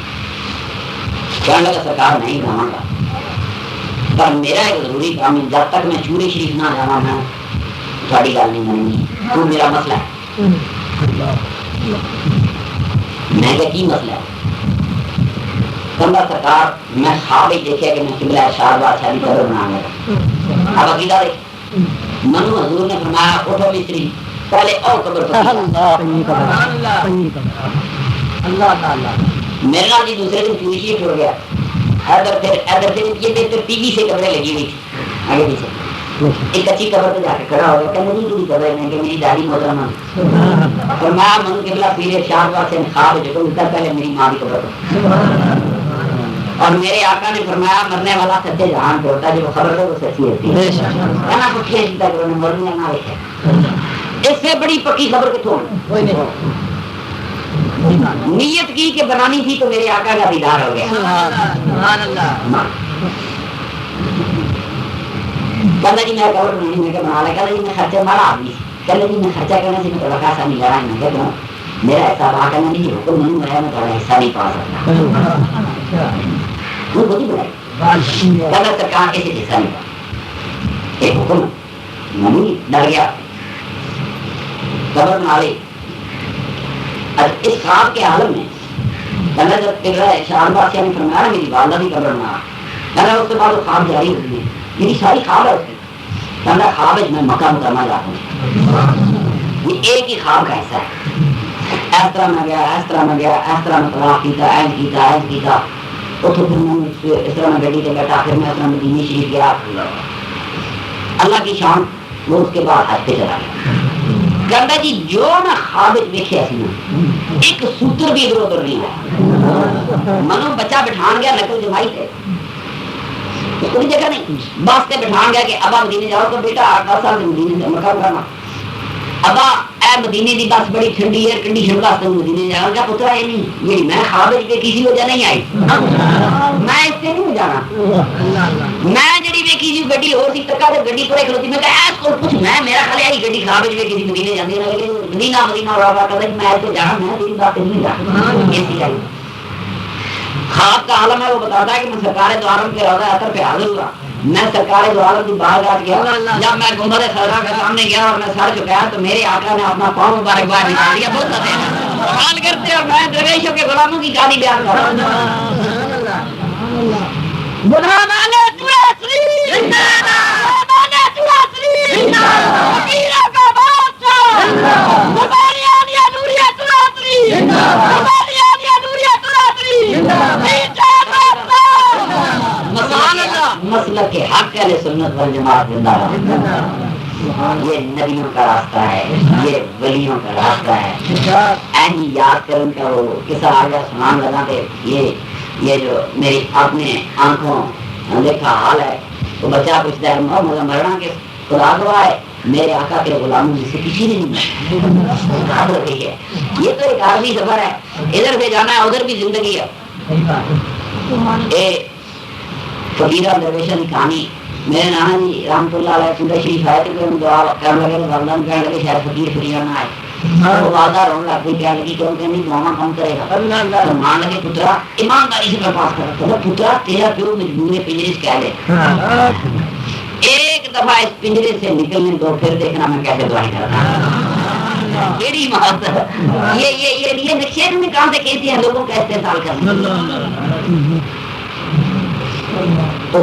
کہنے لگا سرکار نہیں بناؤں گا پر میرا ایک ضروری کام ہے جب تک میں چوری شریف نہ جانا میں تھوڑی گل نہیں ماننی. تو میرا مسئلہ ہے. میں کہ کی مسئلہ ہے. کہنا سرکار میں خواب ہی دیکھا کہ میں قبلہ ارشاد بادشاہ کی قبر بنا گا. اب عقیدہ دیکھ منو حضور نے فرمایا اٹھو مستری پہلے اور قبر میرے نال جی دوسرے دن چوری شریف چھوڑ گیا. ادھر سے یہ دیکھ ٹی وی سے قبریں لگی ہوئی تھی آگے پیچھے. ایک اچھی قبر پہ جا کے کھڑا ہو گیا کہ میری پوری قبر ہے کہ میری دادی محترمہ فرمایا من قبلہ پیر ارشاد بادشاہ نے خواب جو کہ پہلے میری ماں کی قبر پر اور میرے آقا نے فرمایا مرنے والا سچے جہان پہ ہوتا ہے جو خبر ہے وہ سچی ہوتی ہے. کہنا پوچھے جیتا کہ انہوں نے مرنے نہ دیکھا. اس سے بڑی پکی خبر کتوں نیت کی کہ بنانی تھی تو میرے آقا کا دیدار ہو گیا. کہنا جی میں قبر بنانی میں بنا لیا. کہنا جی میں خرچہ مارا آدمی. کہنا جی میں خرچہ کرنے سے میں تھوڑا خاصا نہیں لڑا. میں کہتا ہوں میرا ایسا واقعہ نہیں حکم نہیں بنایا میں تھوڑا حصہ نہیں پا سکتا. وہ خود ہی بنائی. کہنا سرکار کیسے حصہ نہیں پا ایک حکم نہیں ڈر گیا قبر بنا لی. اس خواب کے عالم میں کہنا جب ارشاد بادشاہ نے فرمایا میری والدہ بھی قبر بنا اس کے بعد خواب جاری ہوئی ہے، میری ساری خواب ہے اس کی کہنا خواب ہے میں مکہ مکرمہ جاتا ہوں، یہ ایک ہی خواب کا حصہ ہے، اس طرح میں گیا، اس طرح میں گیا، اس طرح میں طلاق کیتا، ایج کیتا، ایج کیتا، اتوں پھر میں اس طرح میں گڈی سے بیٹھا، پھر میں اپنا مدینہ شریف گیا، اللہ کی شان وہ اس کے بعد حج پہ چلا گیا، کہتا جی جو میں خواب دیکھے سی نا ایک سوتر بھی ادھر ادھر نہیں ہے، منو بچہ بٹھان گیا نقل جمائی سے کوئی جگہ نہیں، بس سے بٹھان گیا کہ ابا مدینے جاؤ تو بیٹا 8-10 سال سے مدینے سے مکہ کرنا، ابا اے مدینے دی بس بڑی ٹھنڈی ایئر کنڈیشن واسطے مدینے جاؤ گا پترا یہ نہیں یہ میں خواب کے کسی وجہ نہیں آئی، میں اس سے نہیں جانا، میں جڑی ویکھی جی گڈی اور سی تکا تے گڈی پرے کھلوتی میں کہا اس کو پوچھ میں میرا خیال ہے گڈی خواب وچ کسی مدینے جاندی ہے مدینہ مدینہ رہا کردا میں تو جانا میں تیری بات نہیں جانا، خواب کا عالم ہے وہ بتاتا ہے کہ میں سرکار دو عالم کے روضہ اثر پہ حاضر ہوا، میں سرکار دو عالم کی بارگاہ گیا، جب میں گنبد خضرا کے سامنے گیا اور میں سر جھکایا تو میرے آقا نے اپنا پاؤں مبارک باہر نکال دیا، بہت سوال کرتے اور میں درویشوں کے غلاموں کی کہانی بیان کر رہا مسلک کے حق اہل سنت والجماعت زندہ رہا، یہ نبیوں کا راستہ ہے، یہ ولیوں کا راستہ ہے، اینی یاد کرن کا وہ قصہ آگیا سنان لگا کہ یہ جو میری اپنے آنکھوں دیکھا حال ہے تو بچہ پوچھتا ہے مجھے مرنا کہ خدا دعا ہے میرے آقا کے غلاموں جس سے کسی نے نہیں یاد رکھی ہے، یہ تو ایک عارضی سفر ہے، ادھر سے جانا ہے ادھر بھی زندگی ہے، فقیرہ درویشہ کی کہانی میرے نانا جی رحمت اللہ علیہ چندہ شریف آئے تو ان دعا کرنے لگے تو والدہ کہنے لگے شاید فقیر فقیر نہ آئے، وہ والدہ رونے لگ گئی کہنے لگی کیوں کہ نہیں دعا کم کرے گا، تو مان لگے پترا ایمانداری سے پاس کر تو پترا تیرا پیو مجبور پنجرے سے کہہ لے ایک دفعہ اس پنجرے سے نکلنے دو پھر دیکھنا میں کیسے دعائی کرتا بڑی محبت یہ نقشے میں کہاں سے کہتی ہیں لوگوں کا استحصال کرنا، تو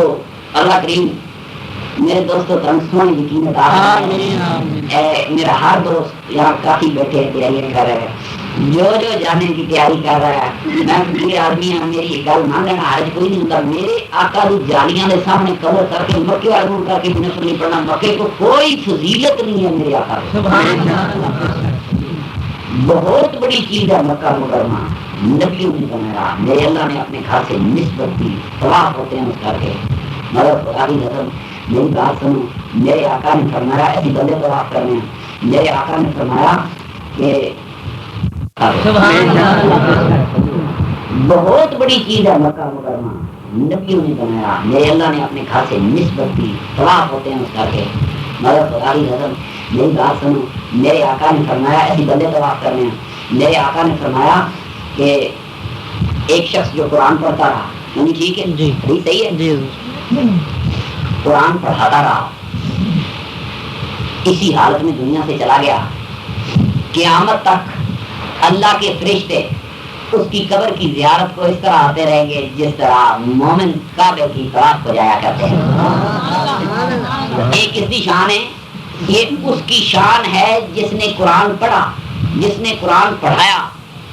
اللہ کریم میرے دوستوں سونے یقین میرا ہر دوست یہاں کافی بیٹھے تیاریاں کر رہے ہیں، جو جانے کی تیاری کر رہا ہے، میں میرے آدمی ہوں میری گل مان لینا آج کوئی نہیں ہوتا، میرے آقا کی جالیاں کے سامنے کور کر کے مکے والوں کر کے نسل نہیں پڑھنا، مکے کو کوئی فضیلت نہیں ہے میرے آقا، بہت بڑی چیز ہے مکہ مکرمہ، نبیوں نے بنایا، میرے اللہ نے اپنے گھر سے نسبت دی، طواف ہوتے ہیں اس گھر کے، مگر خدای نظم میری بات سنو، میرے آقا نے فرمایا ایسی بندے طواف کرنے ہیں، میرے آقا نے فرمایا کہ بہت بڑی چیز ہے مکہ مکرمہ، نبیوں نے بنایا، میرے اللہ نے اپنے گھر سے نسبت دی، طواف ہوتے ہیں اس گھر کے، مگر خدای نظم میری بات سنو، میرے آقا نے فرمایا ایسی بندے طواف کرنے ہیں، میرے آقا نے فرمایا کہ ایک شخص جو قرآن پڑھتا رہا، یعنی ٹھیک ہے جی صحیح ہے جی، قرآن پڑھاتا رہا اسی حالت میں دنیا سے چلا گیا، قیامت تک اللہ کے فرشتے اس کی قبر کی زیارت کو اس طرح آتے رہیں گے جس طرح مومن کعبے کی طواف کو جایا کرتے ہیں، ایک اس کی شان ہے، یہ اس کی شان ہے جس نے قرآن پڑھا، جس نے قرآن پڑھایا،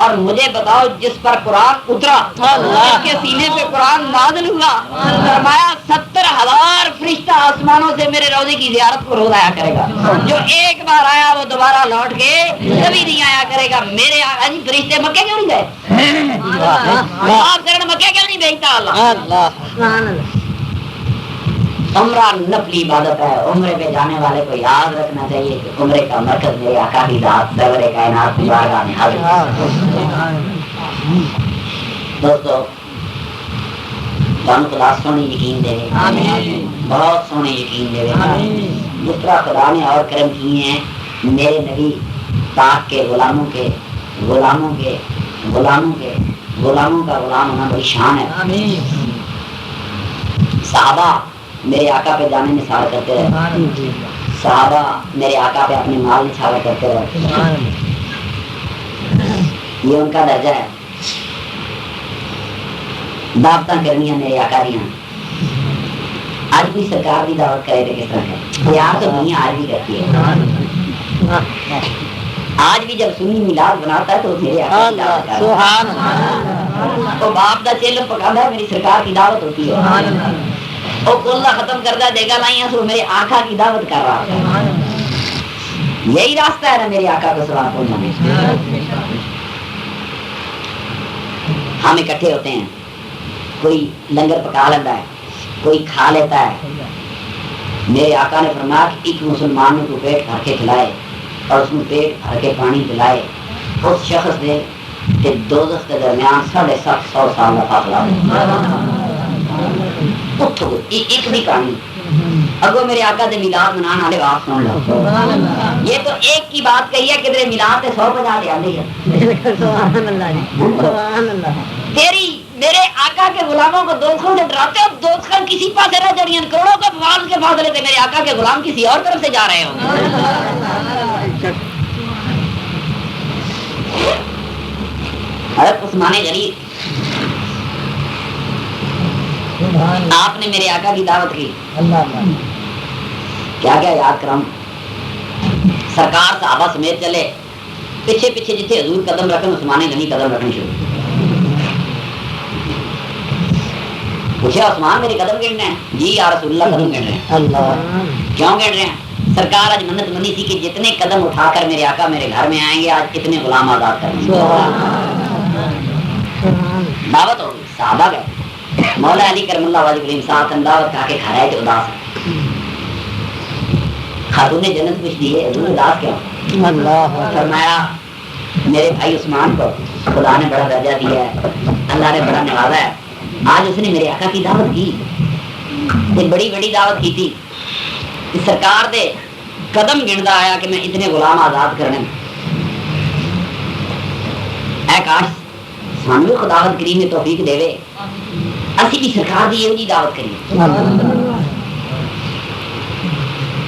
اور مجھے بتاؤ جس پر قرآن اترا جس کے سینے پہ قرآن نازل ہوا، فرمایا 70,000 فرشتہ آسمانوں سے میرے روضے کی زیارت کو روز آیا کرے گا، جو ایک بار آیا وہ دوبارہ لوٹ کے کبھی نہیں آیا کرے گا، میرے جی فرشتے مکے کیوں نہیں گئے، آپ کرنے مکے کیوں نہیں بھیجتا اللہ، عمرہ نفلی عبادت ہے، عمرے پہ جانے والے کو یاد رکھنا چاہیے کہ عمرے کا مرکز میرے آقا کی ذات سرور کائنات کی بارگاہ میں حاضر۔ دوستو خدا سونے یقین دے، بہت سونے یقین دے، جس طرح خدا نے اور کرم کیے ہیں میرے نبی پاک کے غلاموں کے غلاموں کے غلاموں کے غلاموں کا غلام ہونا بڑی شان ہے، صحابہ میرے آقا پہ جانے نثار کرتے رہے، صحابہ میرے آقا پہ اپنے مال نثار کرتے رہے، یہ ان کا درجہ ہے، دعوتاں کرنی میرے آقا دیا، آج بھی سرکار کی دعوت کرے تو کس طرح ہے؟ یار تو دنیا آج بھی کرتی ہے. آج بھی جب سنی میلاد بناتا ہے تو میرے آقا کی دعوت کرتا ہے. تو باپ کا چیلم پکاتا ہے میری سرکار کی دعوت ہوتی ہے. وہ کلہ ختم کردہ دے گا لائیں تو میرے آقا کی دعوت کر رہا ہے. یہی راستہ ہے نا میرے آقا کو سلام پہنچانے. ہم اکٹھے ہوتے ہیں, کوئی لنگر پکا لیتا ہے, کوئی کھا لیتا ہے. میرے آقا نے فرمایا کہ ایک مسلمان کو پیٹ بھر کے کھلائے اور اس میں پیٹ بھر کے پانی پلائے, اس شخص نے کہ دوزخ کے درمیان 750 سال کا فاصلہ. ایک بھی کہانی اگو میرے آقا دے میلاد منانے والے بات سن لو. یہ تو ایک کی بات کہی ہے کہ میلاد تے 150 لے آندی ہے. تیری میرے آقا کے غلاموں کو دوزخوں سے ڈراتے ہو, دوزخاں کسی پاس رہ جڑیاں کروڑوں کے فاصلے کے فاصلے سے میرے آقا کے غلام کسی اور طرف سے جا رہے ہوں. حضرت عثمان غنی آپ نے میرے آقا کی دعوت کی. کیا کیا یاد کروں. سرکار صحابہ سمیت چلے, پیچھے پیچھے جتنے حضور قدم رکھیں عثمان غنی قدم رکھنے شروع. پوچھا عثمان میرے قدم گننے ہیں؟ جی یا رسول اللہ قدم گن رہے ہیں. کیوں گن رہے ہیں؟ سرکار آج منت منی تھی کہ جتنے قدم اٹھا کر میرے آقا میرے گھر میں آئیں گے آج اتنے غلام آزاد کریں گے. دعوت ہوگی. صحابہ گئے, مولا علی کرم اللہ وجہ کریم صاحب دعوت کہا کہ کھا رہے جو اداس ہے. خاتون نے جنت کچھ دی ہے, حضور اداس کیوں؟ فرمایا میرے بھائی عثمان کو خدا نے بڑا درجہ دیا ہے, اللہ نے بڑا نوازا ہے. آج اس نے میرے آقا کی دعوت کی, ایک بڑی بڑی دعوت کی تھی. سرکار دے قدم گندا آیا کہ میں اتنے غلام آزاد کرنے. اے کاش سانو بھی خداوند کریم نے توفیق دے وے اسی بھی سرکار دی یہ دعوت کریے.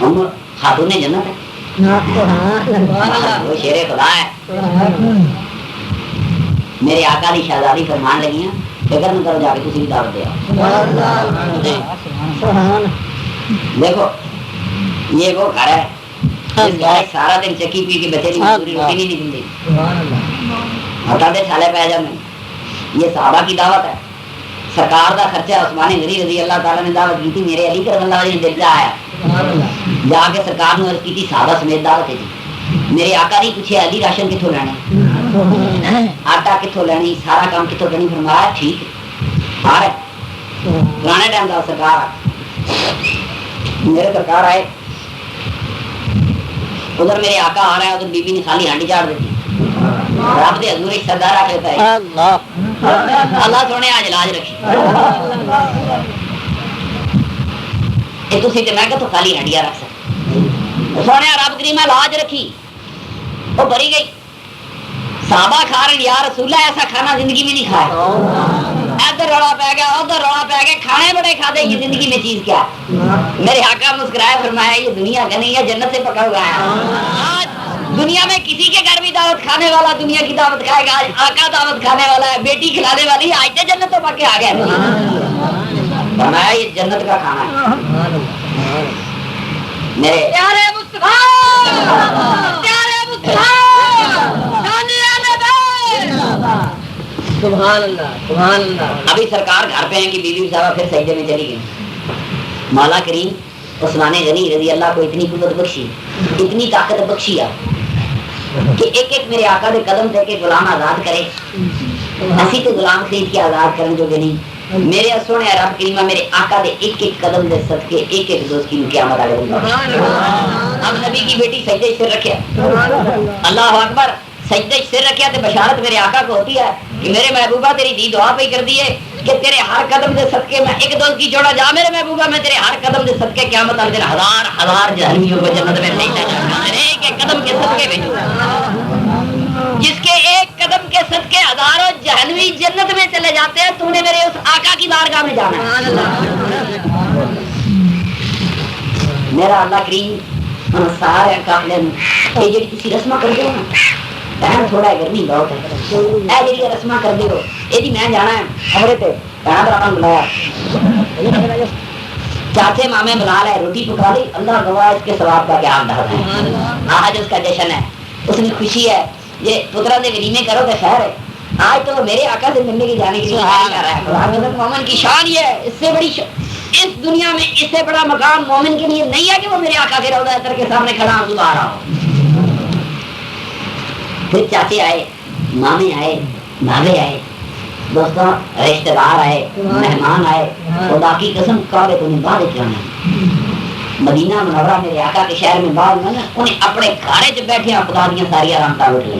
ہم خاتون جنت ہے, وہ شیر خدا ہے. میرے آقا دی شہزادی فرمان لگی ہیں فکر نہ کرو جا کے کسی بھی دعوت دے. دیکھو یہ وہ گھر ہے سارا دن چکی پی کے بچے کی پوری روٹی نہیں نکلتی, ہٹا دے چھالے پہ جانے. یہ صحابہ کی دعوت ہے. سرکار دا خرچہ عثمان غنی رضی اللہ تعالیٰ نے دعوت کی تھی. میرے علی کرم اللہ نے دل آیا جا کے سرکار نے عرض کی تھی صحابہ سمیت دعوت تھی. میرے آقا نہیں پوچھے علی راشن کتوں لینا, آٹا کتوں لینی, سارا کام کتوں کرنی. فرمایا ٹھیک ہے آ رہے. پرانے ٹائم کا سرکار میرے سرکار آئے, ادھر میرے آقا آ رہا ہے, ادھر بی بی نے خالی ہانڈی چاڑ دیتی. رب دے حضور ایک سردار رکھ لیتا ہے. اللہ سونے آج لاج رکھی. یہ تھی تو میں کہ تو خالی ہانڈیاں رکھ سکتے سونے رب کریم لاج رکھی. وہ بری گئی. صحابہ کھا رہے یا رسول اللہ ایسا کھانا زندگی میں نہیں کھایا. ادھر روڑا پہ گیا ادھر روڑا پہ گیا, کھانے بڑے کھاتے, یہ زندگی میں چیز کیا. میرے آقا مسکرائے فرمایا یہ دنیا کا نہیں ہے, جنت سے پکا ہوا ہے. دنیا میں کسی کے گھر بھی دعوت کھانے والا دنیا کی دعوت کھائے گا. آج آقا دعوت کھانے والا ہے, بیٹی کھلانے والی ہے, آج تو جنت تو پکے آ گئے. فرمایا یہ جنت کا کھانا ہے. میرے پیارے مصطفیٰ پیارے مصطفیٰ سبحان اللہ سبحان اللہ. ابھی سرکار گھر پہ ہیں کہ بیوی صاحبہ پھر سجدے میں چلی گئی. مولا کریم عثمان غنی رضی اللہ کو اتنی قوت بخشی, اتنی طاقت بخشی کہ ایک ایک میرے آقا دے قدم دے کے غلام آزاد کرے. اسی تو غلام خرید کے آزاد کرنے جو نہیں. میرے سونے رب کریمہ میرے آقا دے ایک ایک قدم دے صدقے ایک ایک دوست کی قیامت آ گئی. اب نبی کی بیٹی سجدے سر رکھے, اللہ اکبر, سجدے سر رکھیا تو بشارت میرے آقا کو ہوتی ہے کہ میرے محبوبہ تیری دی دعا پہ کر دیے کہ تیرے ہر قدم دے صدقے میں ایک دوست کی جوڑا جا میرے محبوبہ, میں تیرے ہر قدم دے صدقے قیامت والے دن ہزار ہزار جہنمیوں کو جنت میں بھیجتا جاؤں گا. ایک ایک قدم کے صدقے بھیجوں گا. جس کے ایک قدم کے صدقے ہزاروں جہنمی جنت میں چلے جاتے ہیں. تو نے میرے اس آقا کی بارگاہ میں جانا ہے. میرا اللہ کریم سارے قافلے یہ جڑی تسی رسماں کردے ہو ٹائم تھوڑا ہے, گرمی بہت ہے. اے جڑی رسماں کردے ہو یہ جی میں جانا ہے خبرے تے بھرا بھرا بلایا چاچے مامے بنا لے, روٹی پکا لی, اللہ گواہ اس کے ثواب کا کیا انداز ہے. آج اس کا جشن ہے, اس میں خوشی ہے, یہ پترا سے ولیمے کرو تو خیر ہے. آج تو میرے آقا سے ملنے کی جانے کے لیے کر رہا ہے. مومن کی شان یہ ہے, اس سے بڑی اس دنیا میں اس سے بڑا مقام مومن کے لیے نہیں ہے کہ وہ میرے آقا کے روضہ اطہر کے سامنے کھڑا آنسو بہا رہا ہو. پھر چاچے آئے, مامے آئے, بھابے آئے, دوستوں رشتے دار آئے, مہمان آئے. خدا کی قسم کعبے کو نہیں بعد کیا نہیں, مدینہ منورہ میرے آقا کے شہر میں بعد میں انہیں اپنے گھر چ بیٹھے خدا دیا ساری آرامتا لٹ لی.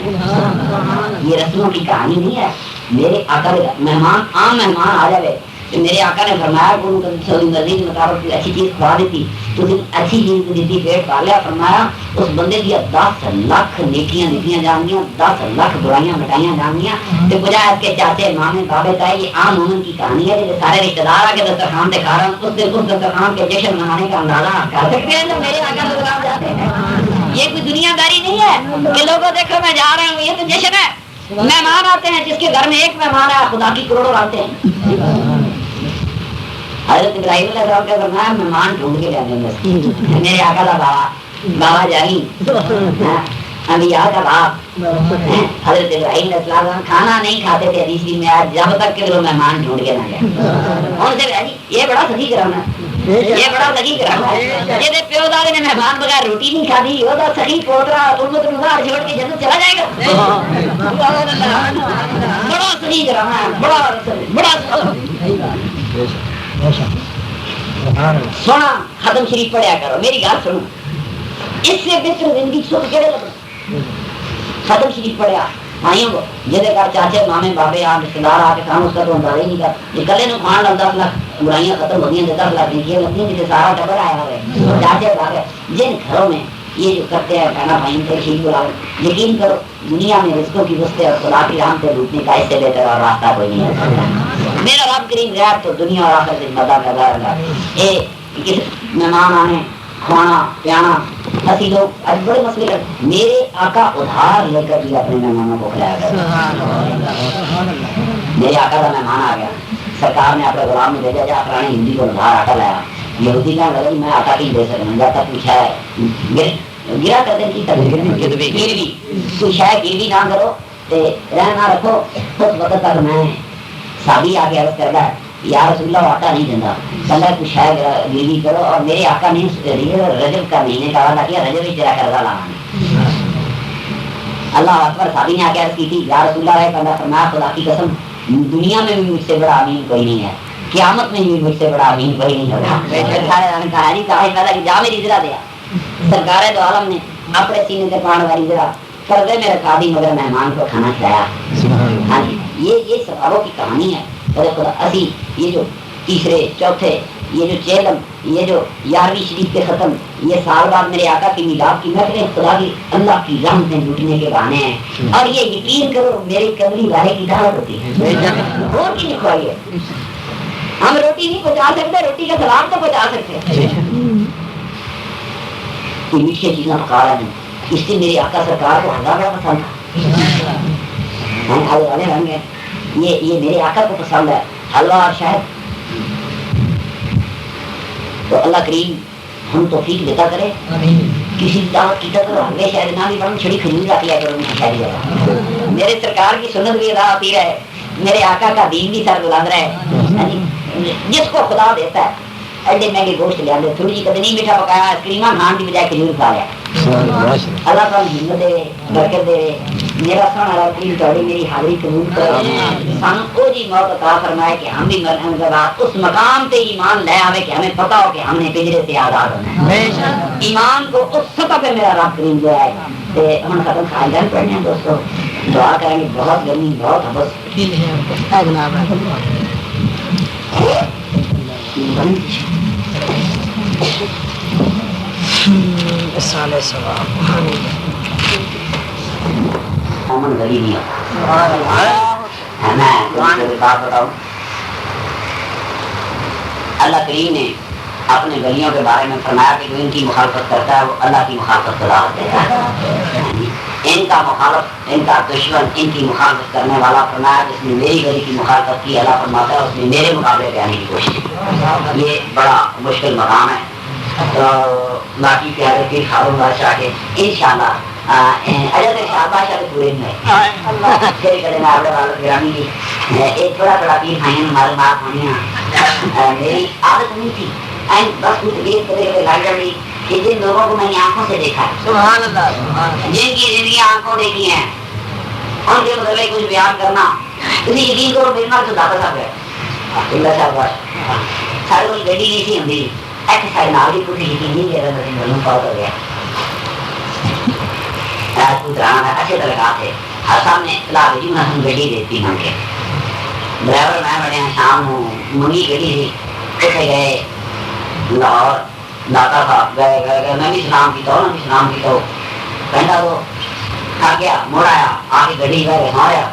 یہ رسموں کی کہانی نہیں ہے. میرے آقا مہمان عام مہمان آ جائے, میرے آقا نے فرمایا مزید مطابق اچھی چیز کھوا دیتی, تو اچھی چیز دیتی, پیٹ پال لیا. فرمایا اس بندے دیا 10 لاکھ نیکیاں دیتیاں جان گیا, 10 لاکھ برائیاں مٹائیاں جان گیا. تو بجائے اس کے چاچے مامے بابے تائے, یہ عام مومن کی کہانی ہے. سارے رشتے دار آ کے دسترخوان دکھا رہے ہیں, اس دن اس دسترخوان کے جشن منانے کا اندازہ کر سکتے ہیں جو میرے آقا دسترخوان جاتے ہیں. یہ کوئی دنیا داری نہیں ہے کہ لوگوں دیکھو میں جا رہا ہوں, یہ تو جشن ہے. مہمان آتے ہیں, جس کے گھر میں ایک مہمان ہے خدا کی کروڑوں آتے ہیں. حضرت ابراہیم علیہ السلام کا فرمایا مہمان ڈھونڈ کے لانے میں میرے آقا کا بابا, بابا جانی انبیاء کا باپ. حضرت ابراہیم علیہ السلام کھانا نہیں کھاتے تھے حدیث میں, جب تک کہ وہ مہمان ڈھونڈ کے نہ جائے. ان سے کہا جی یہ بڑا سخی کرم ہے, یہ بڑا سخی کرم ہے. یہ پیو دادے نے مہمان بغیر روٹی نہیں کھادی, وہ تو سخی پوترا امت گزار چھوڑ کے جنت چلا جائے گا. بڑا سخی کرم ہے, بڑا سونا. ختم شریف پڑھیا کرو, میری گل سنو, اس سے بہتر زندگی سکھ کہڑے لگے. ختم شریف پڑھیا بھائیوں کو, جہد گھر چاچے مامے بابے آ رشتے دار آ کے کام اس کا تو اندازہ ہی نہیں کر. یہ کلے نو کھان لگ 10 لاکھ برائیاں ختم ہوتی ہیں, 10 لاکھ نیکیاں لگتی ہیں, جسے سارا ٹبر آیا ہوئے چاچے بابے. جن گھروں میں یہ جو کرتے ہیں کہنا بھائی تشریف بلاؤ, یقین کرو دنیا میں رزقوں کی وسطے اور خدا کی رحمت سے لوٹنے کا اس سے بہتر اور راستہ کوئی نہیں ہے. میرا رب کریم غیر تو دنیا اور آخرت میں مدد کرتا رہتا ہے. مہمان آنے, کھانا پیانا, اسی لوگ آج بڑے مسئلے کرتے. میرے آقا ادھار لے کر بھی اپنے مہمانوں کو کھلایا گیا. میرے آقا کا مہمان آ گیا, سرکار نے اپنے غلام میں بھیجا جا پرانے ہندی کو ادھار آٹا لایا. یہودی کا لگا میں آٹا نہیں دے سکتا, جب تک پوچھا ہے گرا کرتے کی گروی کوئی شاید گروی نہ کرو رہ نہ رکھو. اس وقت تک میں سابی آ کے عرض کرتا ہے یا رسول اللہ آٹا نہیں دینا, کہا کچھ شاید گروی کرو. اور میرے آقا نے رجب کا مہینے کا وعدہ کیا, رجب ہی تیرا قرضہ لانا. اللہ اکبر. سابی نے آ کے عرض کی تھی یا رسول اللہ, کہا فرمایا خدا کی قسم دنیا میں بھی مجھ سے بڑا امین کوئی نہیں ہے, قیامت میں بھی مجھ سے بڑا امین کوئی نہیں ہوگا. جا میری ذرا دیا. سرکار دو عالم نے اپنے سینے سے پان والی ذرا قرضے میں رکھا دی, مگر مہمان کو کھانا کھلایا. ہاں جی, یہ صحابوں کی کہانی ہے. اسی یہ جو تیسرے چوتھے یہ جو چیلم, یہ جو 11ویں شریف کے ختم, یہ سال بعد میرے آقا کی میلاد کی محفلیں خدا کی اللہ کی رحمتیں لوٹنے کے بہانے ہیں. اور یہ یقین کرو میری کمری والے کی دعوت ہوتی ہے. اور کی لکھوائیے, ہم روٹی نہیں پہنچا سکتے, روٹی کا سلام تو پہنچا سکتے. یہ میٹھے چیزیں پکا رہے ہیں, اس سے میرے آقا سرکار کو ہزار بڑا پسند ہے. یہ میرے آقا کو پسند ہے حلوہ اور شہد. تو اللہ کریم ہم توفیق دیتا کرے. کسی دعوت کی طرح حلوے شہد نہ بھی بڑھن, چھڑی کھجور آتی ہے کرو. میرے سرکار کی سنت بھی ادا ہوتی رہے, میرے آقا کا دین بھی سر بلند رہے. جس کو خدا دیتا ہے ایڈے مہنگے گوشت لیا دے, تھوڑی جی کدی نہیں میٹھا پکایا, کریمہ کھان کی بجائے کھجور کھا لیا. اللہ تعالیٰ ہمت دے, برکت دے. میرا سونا رب کریم تھوڑی میری حاضری قبول کرے, سانو او جی موت عطا فرمائے کہ ہم بھی مرنے کے بعد اس مقام پہ ایمان لے آوے کہ ہمیں پتہ ہو کہ ہم نے پنجرے سے آزاد ہونا ہے. ایمان کو اس سطح پہ میرا رب کریم جو ہے. ہم ختم خاجان پڑھنے ہیں دوستوں, دعا کریں گے. بہت گرمی, بہت حبس. مومن غریب نہیں ہے. میں بات بتاؤں, اللہ کریم نے اپنے ولیوں کے بارے میں فرمایا کہ جو ان کی مخالفت کرتا ہے وہ اللہ کی مخالفت کو دعوت دیتا ہے. ان کا مخالف، ان کا دشمن، ان کی مخالفت کرنے والا فرمایا جس نے میری ولی کی مخالفت کی، اللہ فرماتا ہے اس نے میرے مقابلے پہ آنے کی کوشش کی. یہ بڑا مشکل مقام ہے. تو باقی پیارے پیر خارون بادشاہ کے انشاءاللہ اجازت شاہ بادشاہ کے پورے میں پھر کریں گے آپ لوگ گرامی کی ایک تھوڑا تھوڑا پیر بھائیوں نے معلومات ہونی ہیں. میری عادت نہیں تھی بس کچھ دیر کرے کرے لگ جاتی کہ جن لوگوں کو میں نے آنکھوں سے دیکھا ہے، سبحان اللہ، جن کی زندگی آنکھوں دیکھی ہیں، ان کے مطلب کچھ بیان کرنا کسی یقین کرو میرے نال تو دادا صاحب ہے اللہ صاحب بس سارے کوئی گڈی نہیں سی ہوندی ایک سائڈ نال بھی کچھ یقین نہیں دے رہا میں پاؤ ہو گیا اچھے طریقہ سے ہر سامنے اطلاع بھیجی میں ہم گڈی دیتی من کے ڈرائیور میں بڑے ہیں شام کو منگی گڈی تھی کتنے گئے لاہور داتا صاحب گئے گئے گئے میں بھی سلام کی تو کہنا تو آ گیا مڑ آیا آ کے گڈی گئے آیا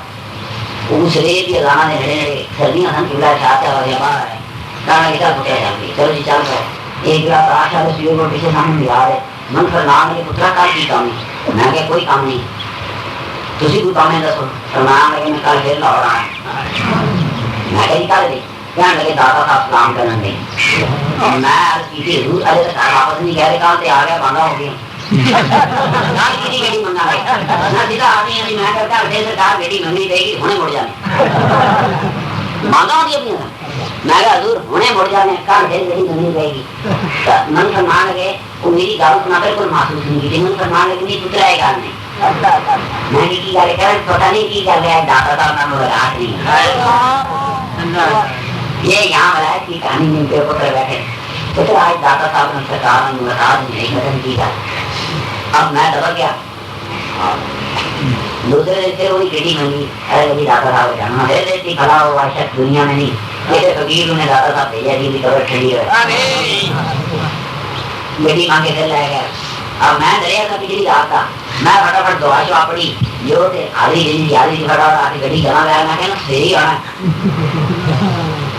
اس ریت کی ازانہ نے رہے سردیاں سن چولہا چاہتے اور یہ باہر ہے کہنا کہ چل پٹیا جاتی چلو جی چل رہے ایک گلا تراش والے سیو کو پیچھے سامنے ملا رہے من پھر نام میرے پترا کل کی کام نہیں میں کہ کوئی کام نہیں تھی کوئی کام نہیں دسو فرمایا لگے میں کل پھر لاہور آیا میں کہیں کل دی کہنے لگے دادا صاحب سلام کرنے نہیں میں عرض کی تھی حضور علیہ السلام واپس نہیں کہہ رہے کہاں سے آ گیا بندہ ہو گیا ہونے مڑ جانے من فرمان لگے وہ میری گل سنا بالکل محسوس نہیں کی من فرمان لگے نہیں پترا یہ گل نہیں میں کی گل کر پتا نہیں کی گل ہے دادا صاحب میں ملاقات نہیں یہ یہاں ولایت کی کہانی میں بے پتر بیٹھے پتر آج دادا صاحب نے سرکار نے ملاقات نہیں ختم کی گل اب میں دبا گیا دوسرے دن سے وہی گڈی منگی ارے جی دادا صاحب جانا میرے دیتی بھلا ہوا شخص دنیا میں نہیں میرے فقیر نے دادا صاحب بھیجا جی کی قبر ٹھنڈی ہے گڈی مانگے دل لے گیا. اب میں دریا کا پچھلی رات تھا میں فٹافٹ دعا شعا پڑھی جو آدھی گڈی آدھی فٹافٹ آ کے گڈی جمع لایا میں کہنا صحیح آنا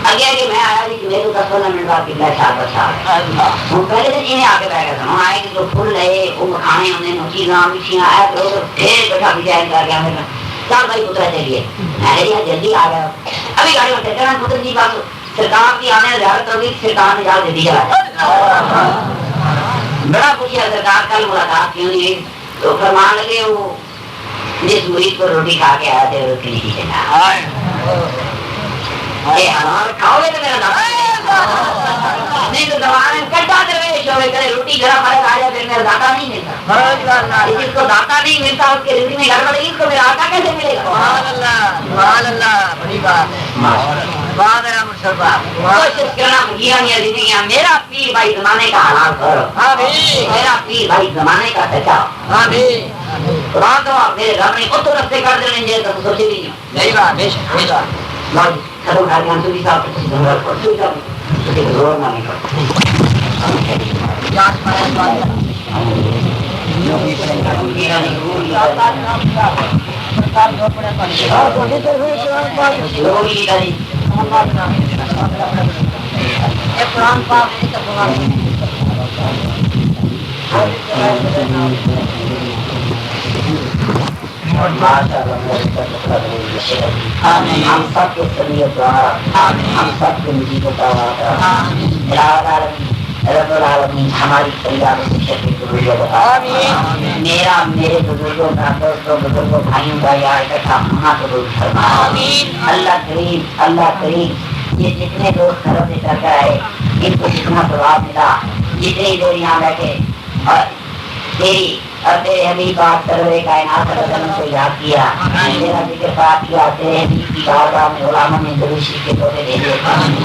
اگے میں آیا جی میرے کو 10-15 منٹ بعد کتنا چار بچہ ہوں پہلے دن انہیں آ کے بیٹھ گیا تھا ہوں آئے کہ جو پھول لے وہ مکھانے ہوں چیزاں مچھیاں آیا تو پھر بیٹھا بھی جائے کر گیا میرا چل بھائی پترا چلیے میں نے جلدی آ گیا ابھی گاڑی میں ٹکرا پتر جی بس سرکار کی آنے زیادہ ہوگی سرکار نے جا جلدی چلا بڑا پوچھا سرکار کل ملاقات کیوں نہیں تو فرمان لگے وہ جس مرید کو روٹی کھا کے آیا تھے روٹی نہیں چلا کھاؤ گے تو میرا نہیں تو زبان کٹا درویش ہوئے کرے روٹی گرم ہمارے آیا پھر میرا داتا نہیں ملتا جس کو داتا نہیں ملتا اس کے زندگی میں گھر بڑی اس کو میرا آتا کیسے ملے گا سبحان اللہ بڑی بات کوشش کرنا زندگیاں میرا پیر بھائی زمانے کا حالات کرو میرا پیر بھائی زمانے کا بچاؤ قرآن تو میرے رب نے اتو رستے کر دینے جیسے تو سوچے بھی نہیں یہی بات بے شک سب کھا کے انسو بھی صاحب کسی دنگل پر سوئی صاحب کسی ضرور نہ نہیں کرتا قرآن پاک ہم سب کے سبھی ہم سب کے مجید رب العالمین ہماری فریاد سے شکر میرا میرے بزرگوں کا دوستوں بزرگوں بھائیوں کا یار بیٹھا وہاں ضرور فرما اللہ کریم یہ جتنے دوست گھروں سے چل کر آئے ان کو جتنا ثواب ملا جتنی دور یہاں بیٹھے اور تیری اور تیرے حبیب پاک سرور کائنات صلی اللہ علیہ وسلم کو یاد کیا میرا ذکر پاک کیا تیرے حبیب کی بارگاہ میں علماء نے ضرور شریف کے تحفے بھیجے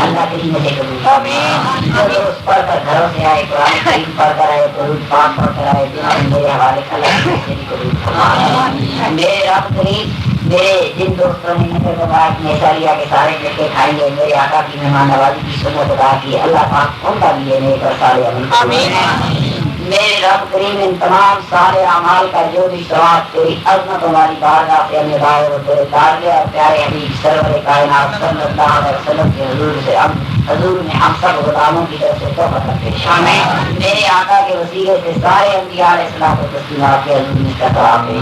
اللہ کریم نے قبول آمین درود پڑھ کر گھروں سے آئے قرآن کریم پڑھ کر آئے درود پاک پڑھ کر آئے جنہوں میرے حوالے اللہ سے بھی قبول فرما میرے رب کریم میرے جن دوستوں نے نظر مبارک میں سالیا کے سارے مل کے کھائیں گے میرے آقا کی مہمان نوازی کی سنت ادا کی اللہ پاک ان کا بھی یہ نیک اور صالح آمین میرے رب کریم ان تمام سارے اعمال کا جو بھی ثواب تیری عظمت ہماری بارگاہ سے ہمیں دائر و تیرے دارگے اور پیارے حبیب سرور کائنات صلی اللہ علیہ وسلم کے حضور سے ہم حضور میں ہم سب غلاموں کی طرف سے توبہ کرتے ہیں. میرے آقا کے وسیلے سے سارے انبیاء علیہ الصلوۃ والتسلیمات کے حضور میں ثواب دے.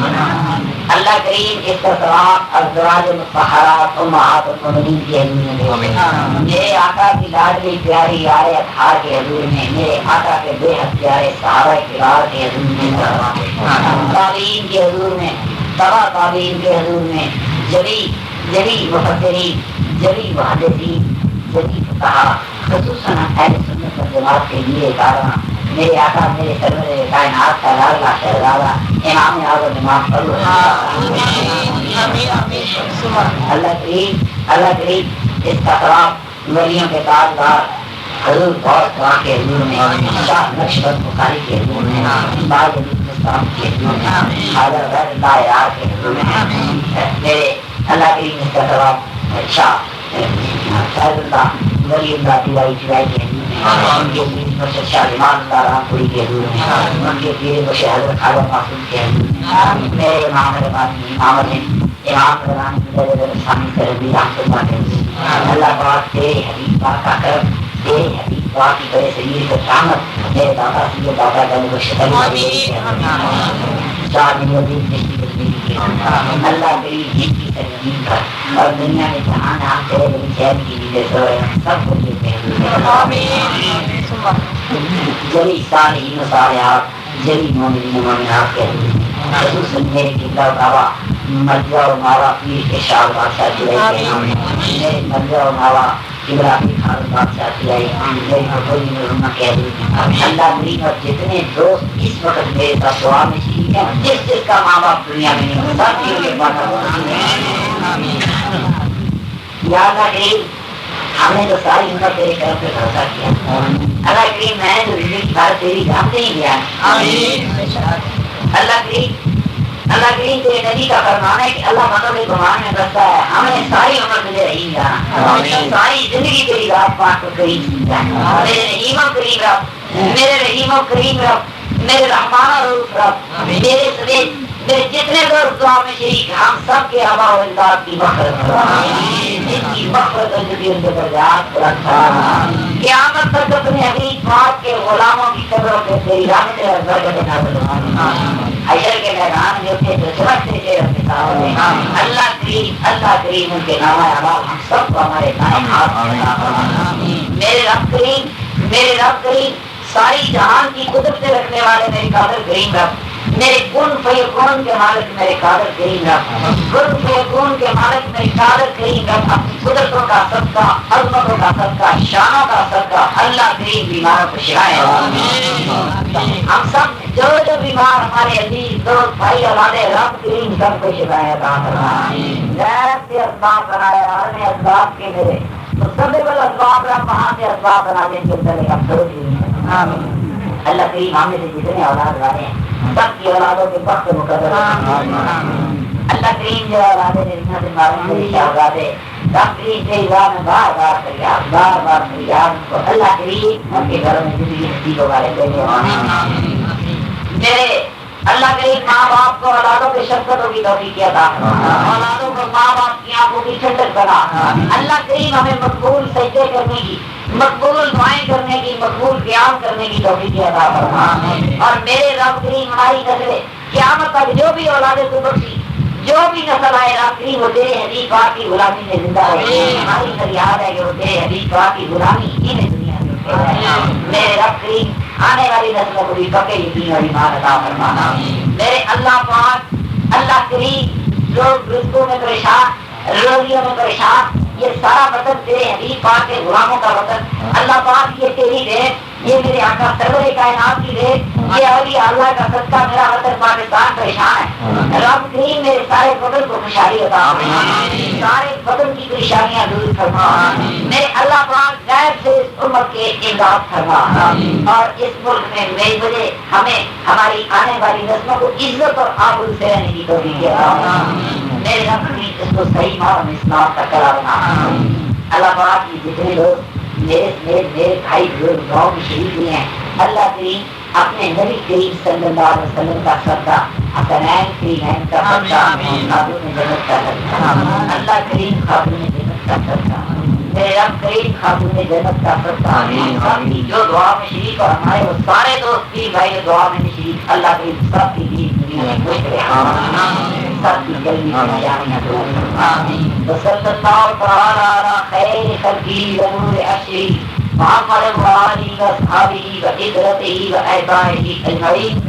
اللہ کریم اس کا ثواب ازواج مطہرات امہات المؤمنین کے حضور میں دے. میرے آقا کی لاڈلی پیاری یار اطہار کے حضور میں, میرے آقا کے بے حد پیارے صحابہ کرام کے حضور میں, تابعین کے حضور میں, تبع تابعین کے حضور میں, جلی مفسرین, جلی محدثین, جلی فقہا, خصوصاً اہل سنت والجماعت کے لیے کارواں میرے آقا میرے سرور کائنات کا لاڈلا شہزادہ امام اعظم امام فضل. اللہ کریم اس کا ثواب ولیوں کے تاجدار حضور غوث خواہ کے حضور میں, شاہ نقشبند بخاری کے حضور میں, باز ہندوستان کے حضور میں, حاضر غیر اللہ یار کے حضور میں, میرے اللہ کریم اس کا ثواب شاہ شاہد اللہ ولی اللہ تیوائی چرائی کے حضور میں, ان کے پیر مرشد شاہ امام اللہ رام پوری کے حضور میں, ان کے پیر مرشد حضرت خواجہ معصوم کے حضور میں, میرے امام ربانی امام امام ربانی سامی سربی رحمۃ اللہ کے حضور. اللہ پاک تیرے حبیب پاک کا کرم, تیرے حبیب پاک کی بڑے سریر سے رحمت میرے دادا سے یہ دادا کا مبشر اللہ میری جن کی ترمیم کر اور دنیا میں جہاں آپ تیرے بڑی چین کی لیے سوئے سب کو دیتے ہیں. جلی صالحین و صالحات, جلی مومنین و مومنات کے خصوصاً میرے قبلہ و کعبہ مرجع و ماوا پیر کے شاہ بادشاہ چلائی کے نام, میرے مرجع و ماوا ابراہیم خان بادشاہ چلائی میری حضوری میں رہنا کہہ دی. اللہ میری اور جتنے دوست اس وقت میرے ساتھ دعا میں شریک ہیں, جس کا ماں باپ دنیا میں نہیں, سب کے لیے بات یا اللہ کریم ہم نے تو ساری عمر تیرے کرم پہ بھروسہ کیا. اللہ کریم میں نے تو زندگی بھر تیری جانتے ہی گیا. اللہ کریم تیرے نبی کا فرمان ہے کہ اللہ مطلب گمان میں بستا ہے. ہم نے ساری عمر تجھے رحیم جانا, ساری زندگی تیری ذات پاک کو کریم جانا. میرے رحیم و کریم رب, میرے رحیم و کریم رب, میرے رحمان و رؤوف رب, میرے سمیت میرے جتنے لوگ دعا میں شریک ہم سب کے آبا و اجداد کی مغفرت کرو, جن کی مغفرت ان کے درجات بلند فرما. قیامت تک اپنے حبیب پاک کے غلاموں کی قبروں پہ تیری رحمت اور برکت نازل فرما. حشر کے میدان میں اٹھے جو سمجھتے تھے اپنے سامنے, اللہ کریم ان کے نام اعمال ہم سب کو ہمارے دائیں ہاتھ میں عطا فرما. میرے رب کریم ساری جہان کی قدرت رکھنے والے میرے قادر کریم رب, میرے کن فیکون کے مالک میرے قادر کریم رب, کن فیکون کے مالک میرے قادر کریم رب, اپنی قدرتوں کا صدقہ, عظمتوں کا صدقہ, شانوں کا صدقہ اللہ کریم بیماروں کو شفائے. ہم سب جو بیمار ہمارے عزیز دوست بھائی اولاد رب کریم سب کو شفائے عطا فرما. غیرت سے اسباب بنائے اور میں اسباب کے میرے مسبب الاسباب رب وہاں سے اسباب بنا دیں جو چلے گا. اللہ کریم ہم نے جتنے اولاد والے ہیں سب کی اولادوں کے وقت مقرر. اللہ کریم جو اولادیں اولادیں رب کریم سے میں بار بار فریاد کو اللہ کریم ان کے گھروں میں زندگی نصیب والے میرے اللہ کریم ماں باپ کو اولادوں کے شفقتوں کی توفیق عطا فرما, اولادوں کو ماں باپ کی آنکھوں کی ٹھنڈک بنا. اللہ کریم ہمیں مقبول سجدے کرنے کی, مقبول دعائیں کرنے کی, مقبول قیام کرنے کی توفیق عطا فرما. اور میرے رب کریم ہماری نسلیں قیامت تک جو بھی اولادیں کو بخشی, جو بھی نسل آئے رب کریم وہ تیرے حبیب پاک کی غلامی میں زندہ رہے. ہماری فریاد ہے کہ وہ تیرے حبیب پاک کی غلامی انہیں دنیا میں میرے رب کریم آنے والی نسلوں کو بھی پکے یقین اور ایمان عطا فرمانا. میرے اللہ پاک اللہ کریم لوگ رزقوں میں پریشان, روزیوں میں پریشان, یہ سارا وطن تیرے حبیب پاک کے غلاموں کا وطن. اللہ پاک یہ تیری دین, یہ میرے آقا سرور کائنات کی دین, یہ اولیاء اللہ کا صدقہ میرا وطن پاکستان پریشان ہے. رب کریم میرے سارے وطن کو خوشحالی عطا فرما, سارے وطن کی پریشانیاں دور فرما. میرے اللہ پاک غیب سے اس امت کے امداد فرما اور اس ملک میں میری وجہ ہمیں ہماری آنے والی نسلوں کو عزت اور آبرو سے رہنے کی توفیق عطا فرما. میرے رب کریم اس کو صحیح معنوں میں اسلام تک کرا بنا. اللہ پاک کی جتنے لوگ میرے بھائی بزرگ گاؤں میں شریک ہوئے ہیں, اللہ کریم اپنے نبی کریم صلی اللہ علیہ وسلم کا صدقہ, حسنین کریمین کا صدقہ, خاتون جنت کا صدقہ, اللہ کریم خاتون جنت کا صدقہ, میرے رب کریم خاتون جنت کا فرشتہ سب کی جو دعا میں شریک اور ہمارے وہ سارے دوست بھی بھائی دعا میں شریک اللہ کے سب کی دین دنیا میں خوش رہے سب کی جلدی آمین وصلی اللہ تعالی علی خیر خلقی و نور عرشی محمد و آلہ و اصحابہ و عترتہ و اتباعہ اجمعین